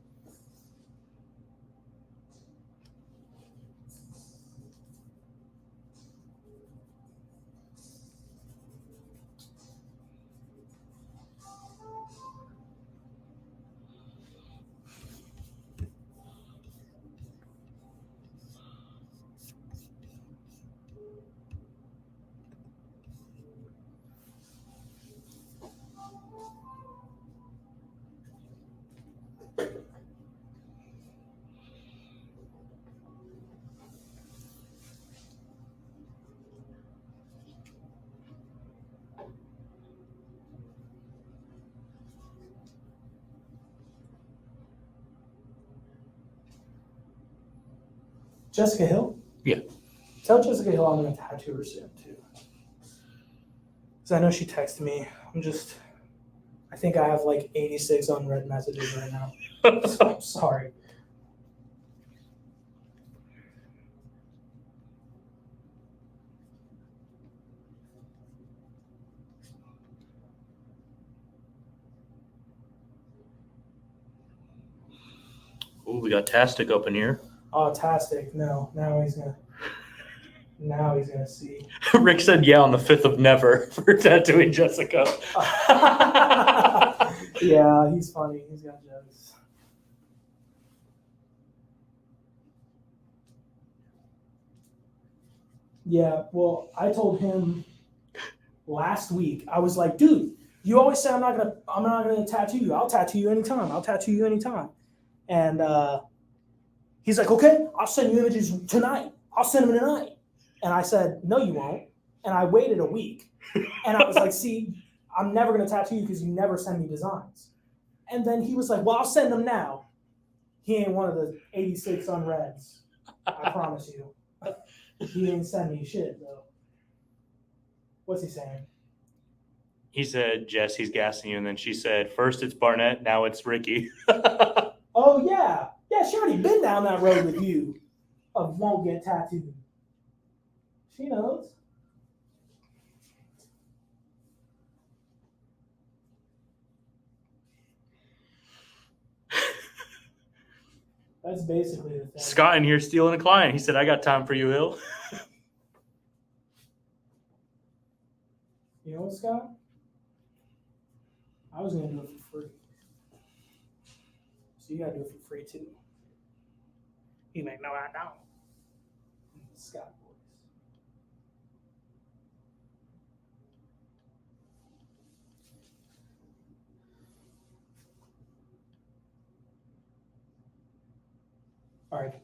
Jessica Hill? Yeah. Tell Jessica Hill I'm going to tattoo her soon, too. Because I know she texted me. I think I have like 86 unread messages right now. So I'm sorry. Ooh, we got Tastic up in here. Oh, Tastic. No, now he's gonna see. Rick said yeah on the 5th of never for tattooing Jessica. Yeah, he's funny. He's got jokes. Yeah, well, I told him last week, I was like, dude, you always say I'm not gonna tattoo you. I'll tattoo you anytime. And he's like, okay, I'll send you images tonight. I'll send them tonight. And I said, no, you won't. And I waited a week. And I was like, see, I'm never gonna tattoo you because you never send me designs. And then he was like, well, I'll send them now. He ain't one of the 86 unreads. I promise you. He didn't send me shit, though. What's he saying? He said, Jess, he's gassing you. And then she said, first it's Barnett, now it's Ricky. Oh, yeah. Yeah, she already been down that road with you of won't get tattooed. She knows. That's basically the thing. Scott in here stealing a client. He said, I got time for you, Hill. You know what, Scott? I was going to do it for free. So you got to do it for free, too. You make no, I don't. Scott voice. All right.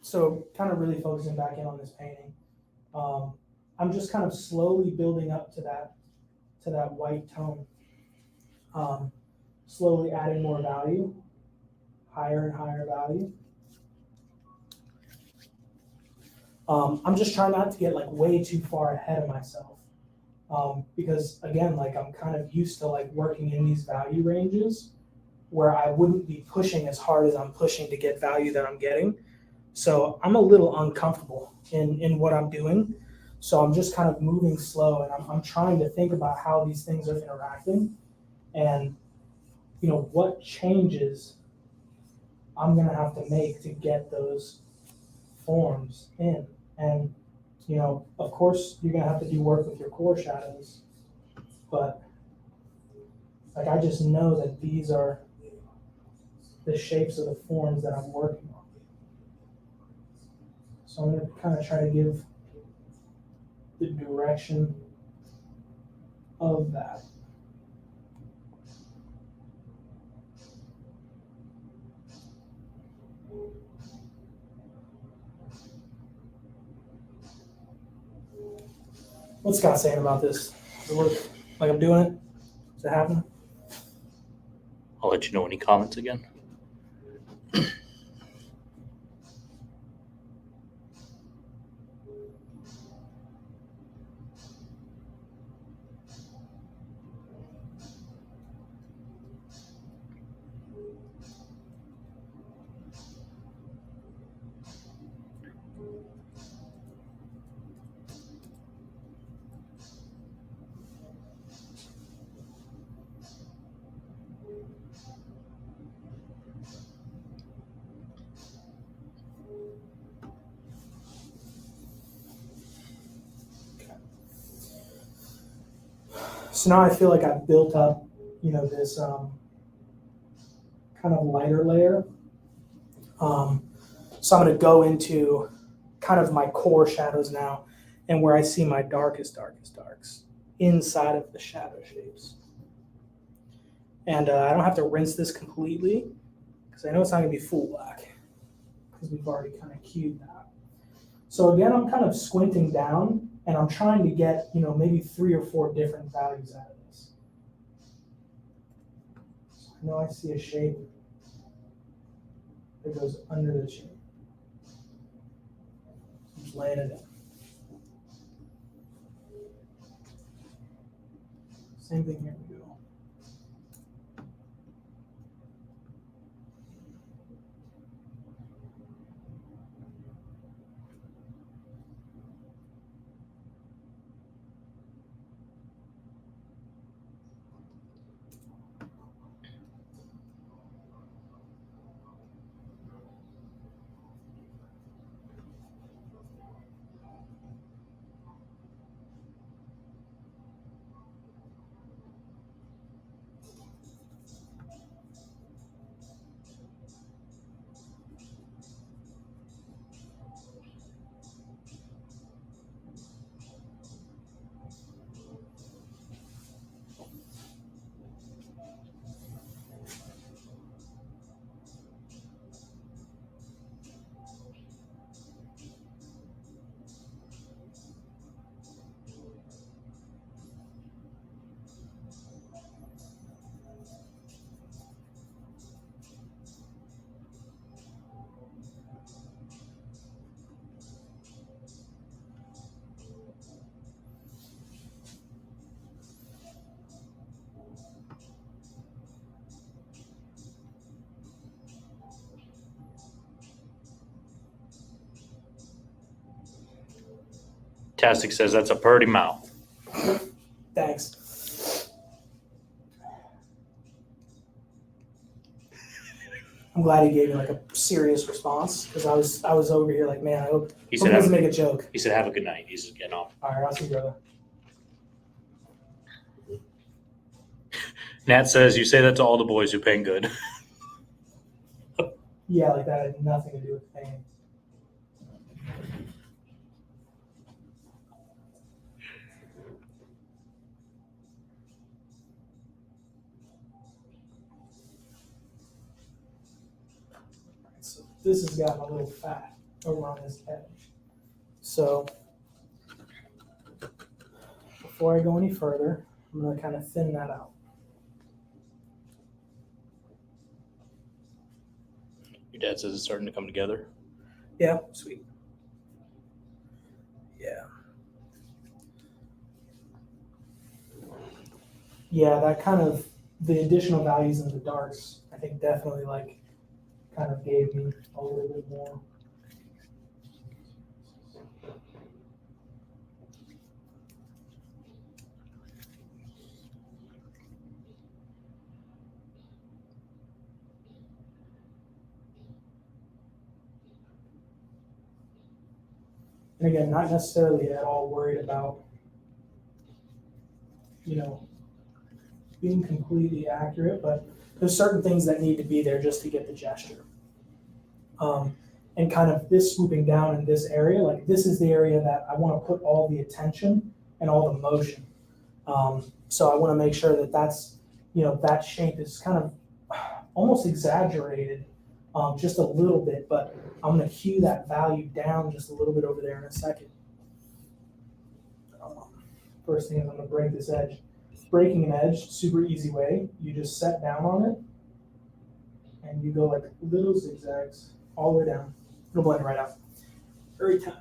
So kind of really focusing back in on this painting. I'm just kind of slowly building up to that white tone. Slowly adding more value, higher and higher value. I'm just trying not to get like way too far ahead of myself. Because again, like I'm kind of used to like working in these value ranges where I wouldn't be pushing as hard as I'm pushing to get value that I'm getting. So I'm a little uncomfortable in what I'm doing. So I'm just kind of moving slow, and I'm trying to think about how these things are interacting and, you know, what changes I'm going to have to make to get those forms in. And, you know, of course, you're going to have to do work with your core shadows, but like I just know that these are the shapes of the forms that I'm working on. So I'm going to kind of try to give the direction of that. What's Scott saying about this? Does it look like I'm doing it? Is it happening? I'll let you know when he comments again. So now I feel like I've built up, you know, this kind of lighter layer. So I'm going to go into kind of my core shadows now, and where I see my darkest darks inside of the shadow shapes. And I don't have to rinse this completely because I know it's not going to be full black because we've already kind of cued that. So again, I'm kind of squinting down, and I'm trying to get, you know, maybe 3 or 4 different values out of this. So I know I see a shape that goes under the chin. I'm just laying it in. Same thing here we go. Tastic says that's a purty mouth. Thanks. I'm glad he gave me like a serious response because I was over here like, man, I hope He he said, doesn't make a joke. He said, have a good night. He's just getting off. All right, I'll see you, brother. Nat says, you say that to all the boys who paint good. Yeah, like that had nothing to do with painting. So this has gotten a little fat over on this edge. So before I go any further, I'm going to kind of thin that out. Your dad says it's starting to come together. Yeah, sweet. Yeah. Yeah, that kind of, the additional values in the darks, I think definitely like kind of gave me a little bit more. And again, not necessarily at all worried about, you know, being completely accurate, but there's certain things that need to be there just to get the gesture. And kind of this swooping down in this area, like this is the area that I want to put all the attention and all the motion. So I want to make sure that that's, you know, that shape is kind of almost exaggerated just a little bit, but I'm going to cue that value down just a little bit over there in a second. First thing is I'm going to break this edge. Breaking an edge, super easy way. You just set down on it and you go like little zigzags all the way down. It'll blend right out. Every time.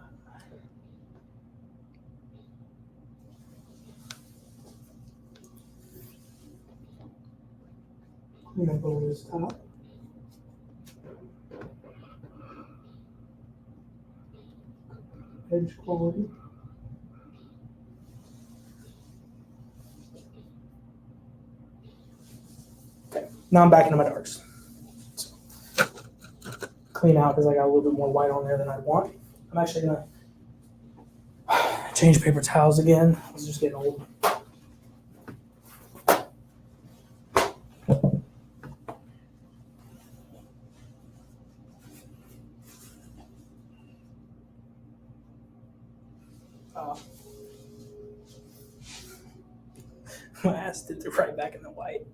Clean up over this top. Edge quality. Okay, now I'm back into my darks. Clean out because I got a little bit more white on there than I want. I'm actually gonna change paper towels again. It's just getting old. My ass did it right back in the white.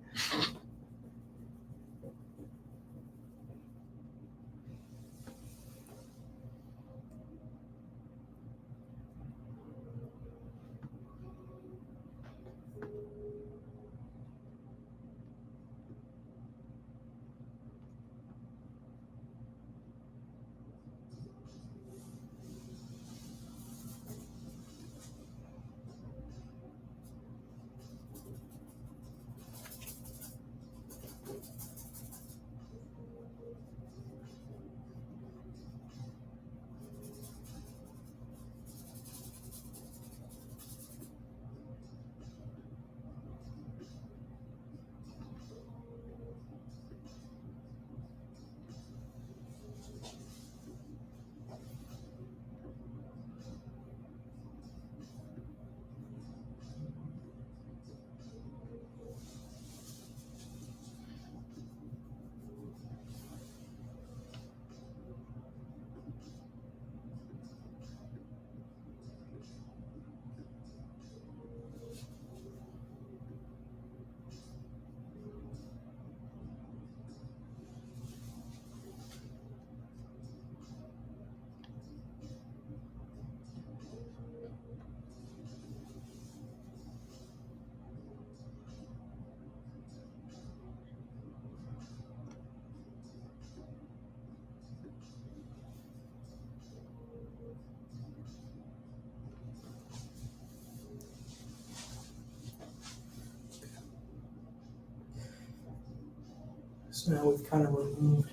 So now we've kind of removed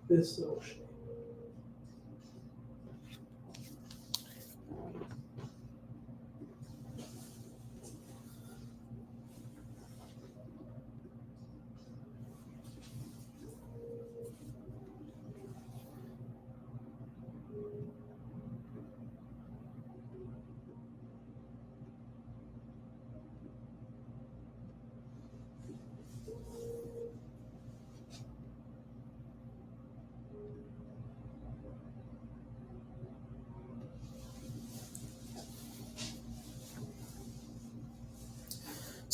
this little shape.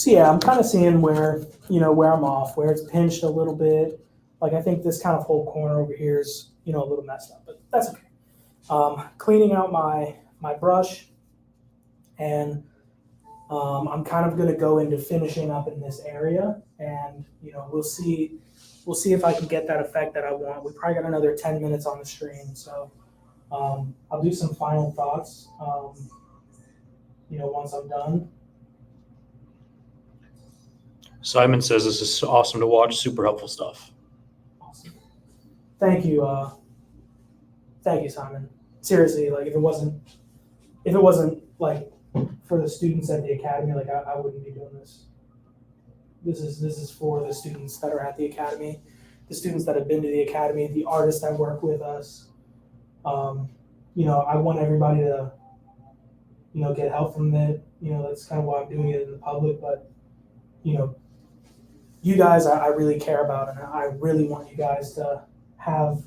So yeah, I'm kind of seeing where, where I'm off, where it's pinched a little bit. Like I think this kind of whole corner over here is, a little messed up, but that's okay. Cleaning out my brush, and I'm kind of going to go into finishing up in this area, and we'll see if I can get that effect that I want. We probably got another 10 minutes on the stream, so I'll do some final thoughts. Once I'm done. Simon says this is awesome to watch. Super helpful stuff. Awesome. Thank you, Simon. Seriously, like if it wasn't like for the students at the academy, like I wouldn't be doing this. This is for the students that are at the academy, the students that have been to the academy, the artists that work with us. I want everybody to, get help from it. That's kind of why I'm doing it in the public. But, you guys, I really care about, and I really want you guys to have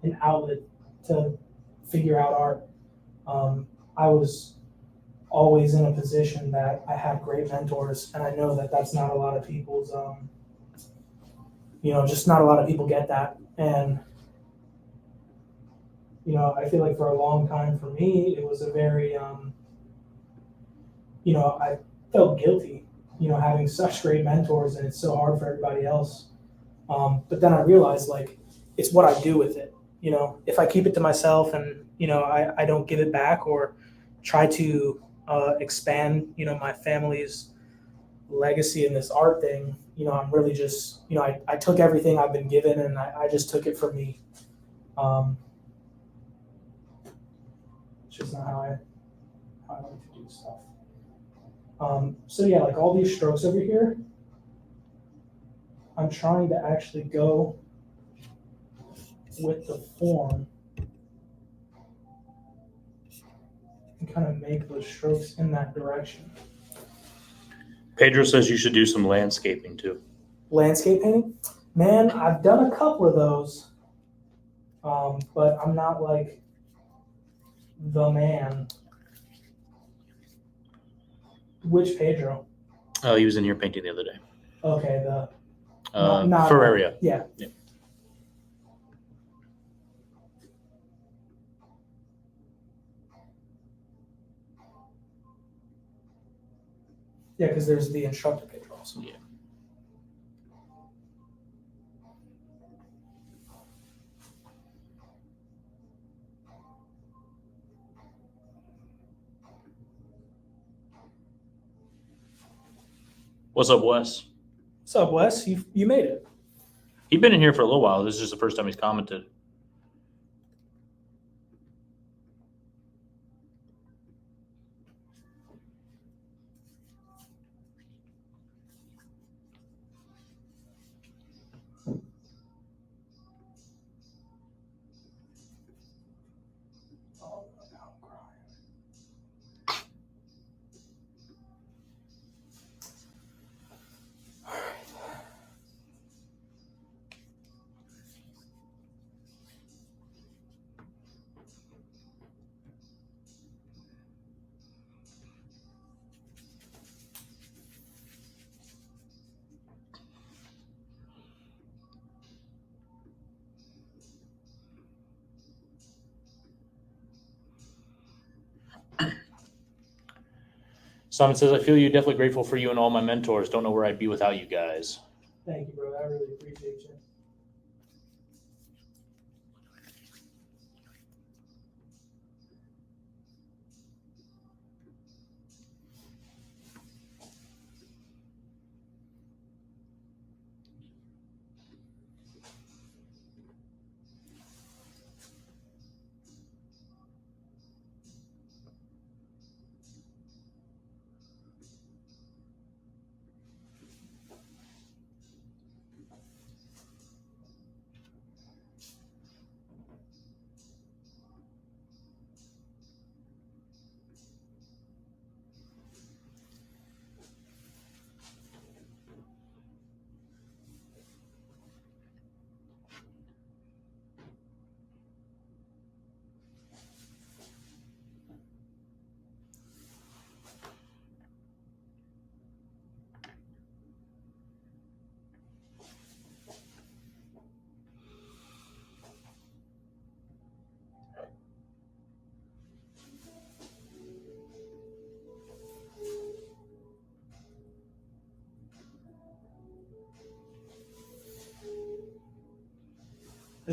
an outlet to figure out art. I was always in a position that I had great mentors, and I know that that's not a lot of people's, just not a lot of people get that. And, I feel like for a long time for me, it was a very, I felt guilty, having such great mentors, and it's so hard for everybody else. But then I realized, like, it's what I do with it. If I keep it to myself and, I don't give it back or try to expand, my family's legacy in this art thing, I'm really just, I took everything I've been given and I just took it for me. It's just not how I like to do stuff. So yeah, like all these strokes over here, I'm trying to actually go with the form and kind of make those strokes in that direction. Pedro says you should do some landscaping too. Landscape painting? Man, I've done a couple of those, but I'm not like the man. Which Pedro? Oh, he was in here painting the other day. Okay, the Ferreria. Yeah. Yeah, because there's the instructor Pedro also. Yeah. What's up, Wes? What's up, Wes? You made it. He'd been in here for a little while. This is just the first time he's commented. Simon says, I feel you, definitely grateful for you and all my mentors. Don't know where I'd be without you guys. Thank you, bro. I really appreciate you.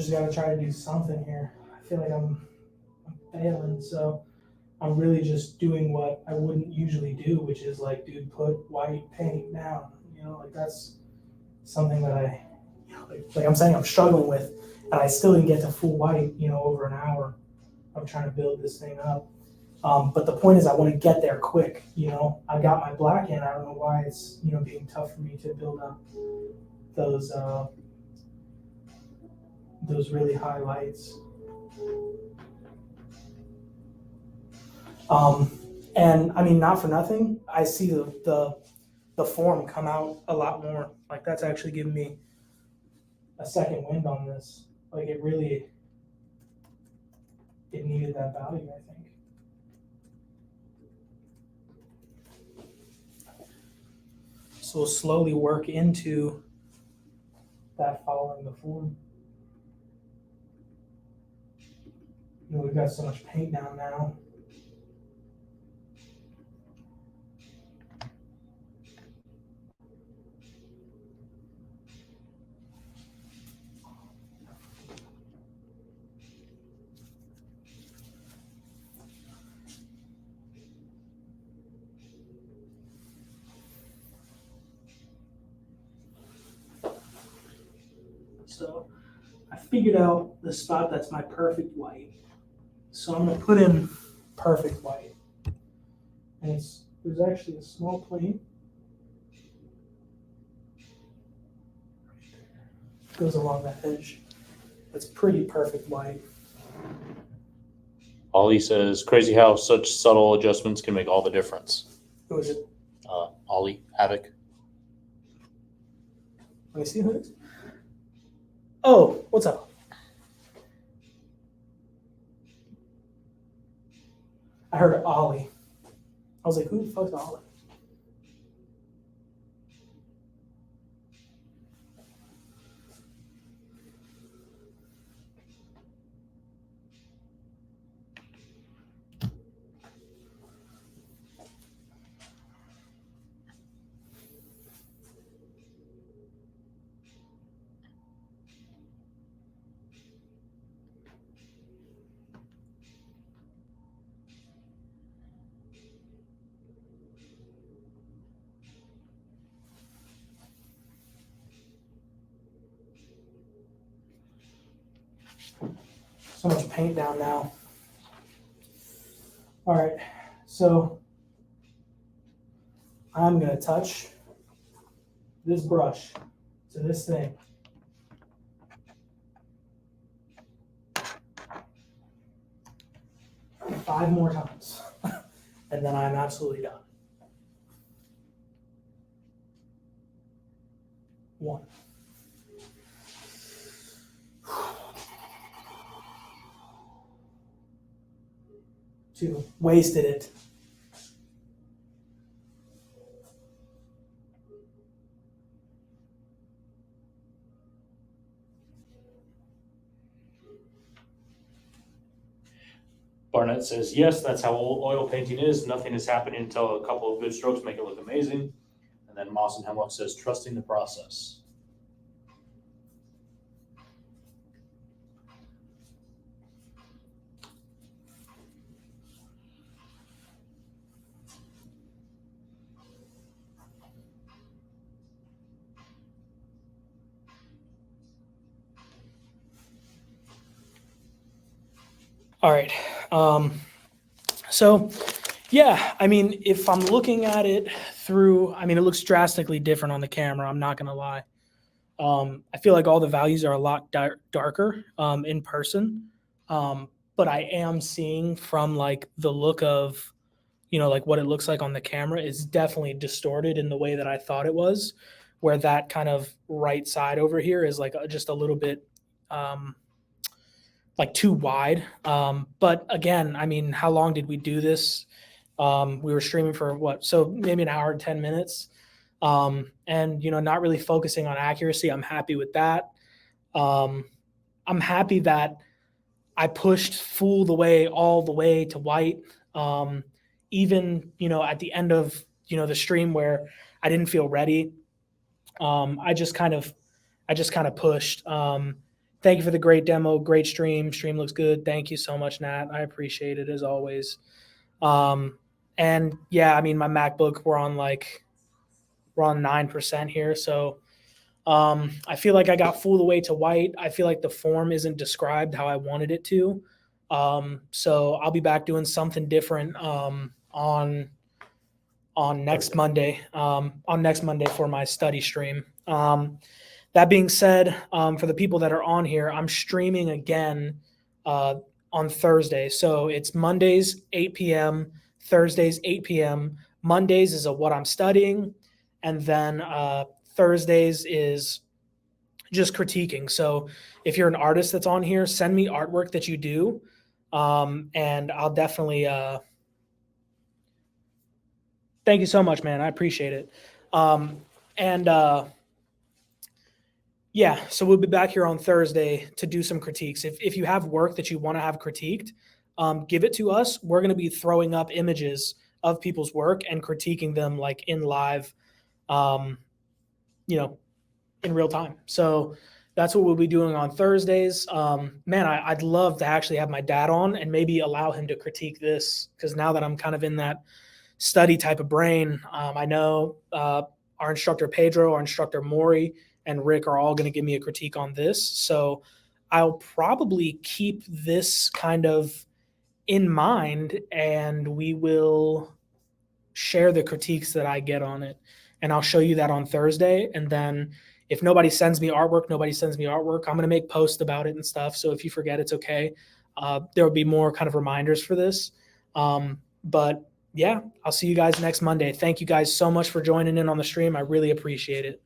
just got to try to do something here. I feel like I'm failing, so I'm really just doing what I wouldn't usually do, which is like, dude, put white paint down. Like that's something that like I'm saying I'm struggling with, and I still didn't get to full white, over an hour of trying to build this thing up. But the point is, I want to get there quick. I got my black in. I don't know why it's being tough for me to build up those really high lights. And I mean, not for nothing, I see the form come out a lot more. Like that's actually giving me a second wind on this. Like it needed that value, I think. So we'll slowly work into that following the form. We've got so much paint down now. So I figured out the spot that's my perfect white. So I'm going to put in perfect white. And there's actually a small plane. Goes along that edge. That's pretty perfect white. Ollie says, crazy how such subtle adjustments can make all the difference. Who is it? Ollie, Havoc. Let me see who it is. Oh, what's up? I heard Ollie. I was like, who the fuck's Ollie? So much paint down now. All right, so I'm going to touch this brush to this thing. Five more times, and then I'm absolutely done. One. Two. Wasted it. Barnett says, yes, that's how oil painting is. Nothing is happening until a couple of good strokes make it look amazing. And then Moss and Hemlock says, trusting the process. All right. So, yeah, I mean, if I'm looking at it through, I mean, it looks drastically different on the camera. I'm not going to lie. I feel like all the values are a lot darker in person. But I am seeing from like the look of, like what it looks like on the camera is definitely distorted in the way that I thought it was, where that kind of right side over here is like just a little bit like too wide. But again, I mean, how long did we do this? We were streaming for what? So maybe an hour and 10 minutes. And, not really focusing on accuracy. I'm happy with that. I'm happy that I pushed all the way to white. Even, at the end of, the stream where I didn't feel ready. I just kind of pushed, Thank you for the great demo, great stream. Stream looks good. Thank you so much, Nat. I appreciate it as always. And yeah, I mean, my MacBook, we're on 9% here. So I feel like I got fooled away to white. I feel like the form isn't described how I wanted it to. So I'll be back doing something different on next Monday. On next Monday for my study stream. That being said, for the people that are on here, I'm streaming again on Thursday. So it's Mondays 8 p.m., Thursdays 8 p.m. Mondays is what I'm studying, and then Thursdays is just critiquing. So if you're an artist that's on here, send me artwork that you do, and I'll definitely. Thank you so much, man. I appreciate it. And yeah, so we'll be back here on Thursday to do some critiques. If you have work that you want to have critiqued, give it to us. We're going to be throwing up images of people's work and critiquing them like in live, you know, in real time. So that's what we'll be doing on Thursdays. Man, I'd love to actually have my dad on and maybe allow him to critique this, because now that I'm kind of in that study type of brain, I know our instructor Pedro, our instructor Maury, and Rick are all going to give me a critique on this. So I'll probably keep this kind of in mind, and we will share the critiques that I get on it. And I'll show you that on Thursday. And then if nobody sends me artwork, I'm going to make posts about it and stuff. So if you forget, it's okay. There will be more kind of reminders for this. But yeah, I'll see you guys next Monday. Thank you guys so much for joining in on the stream. I really appreciate it.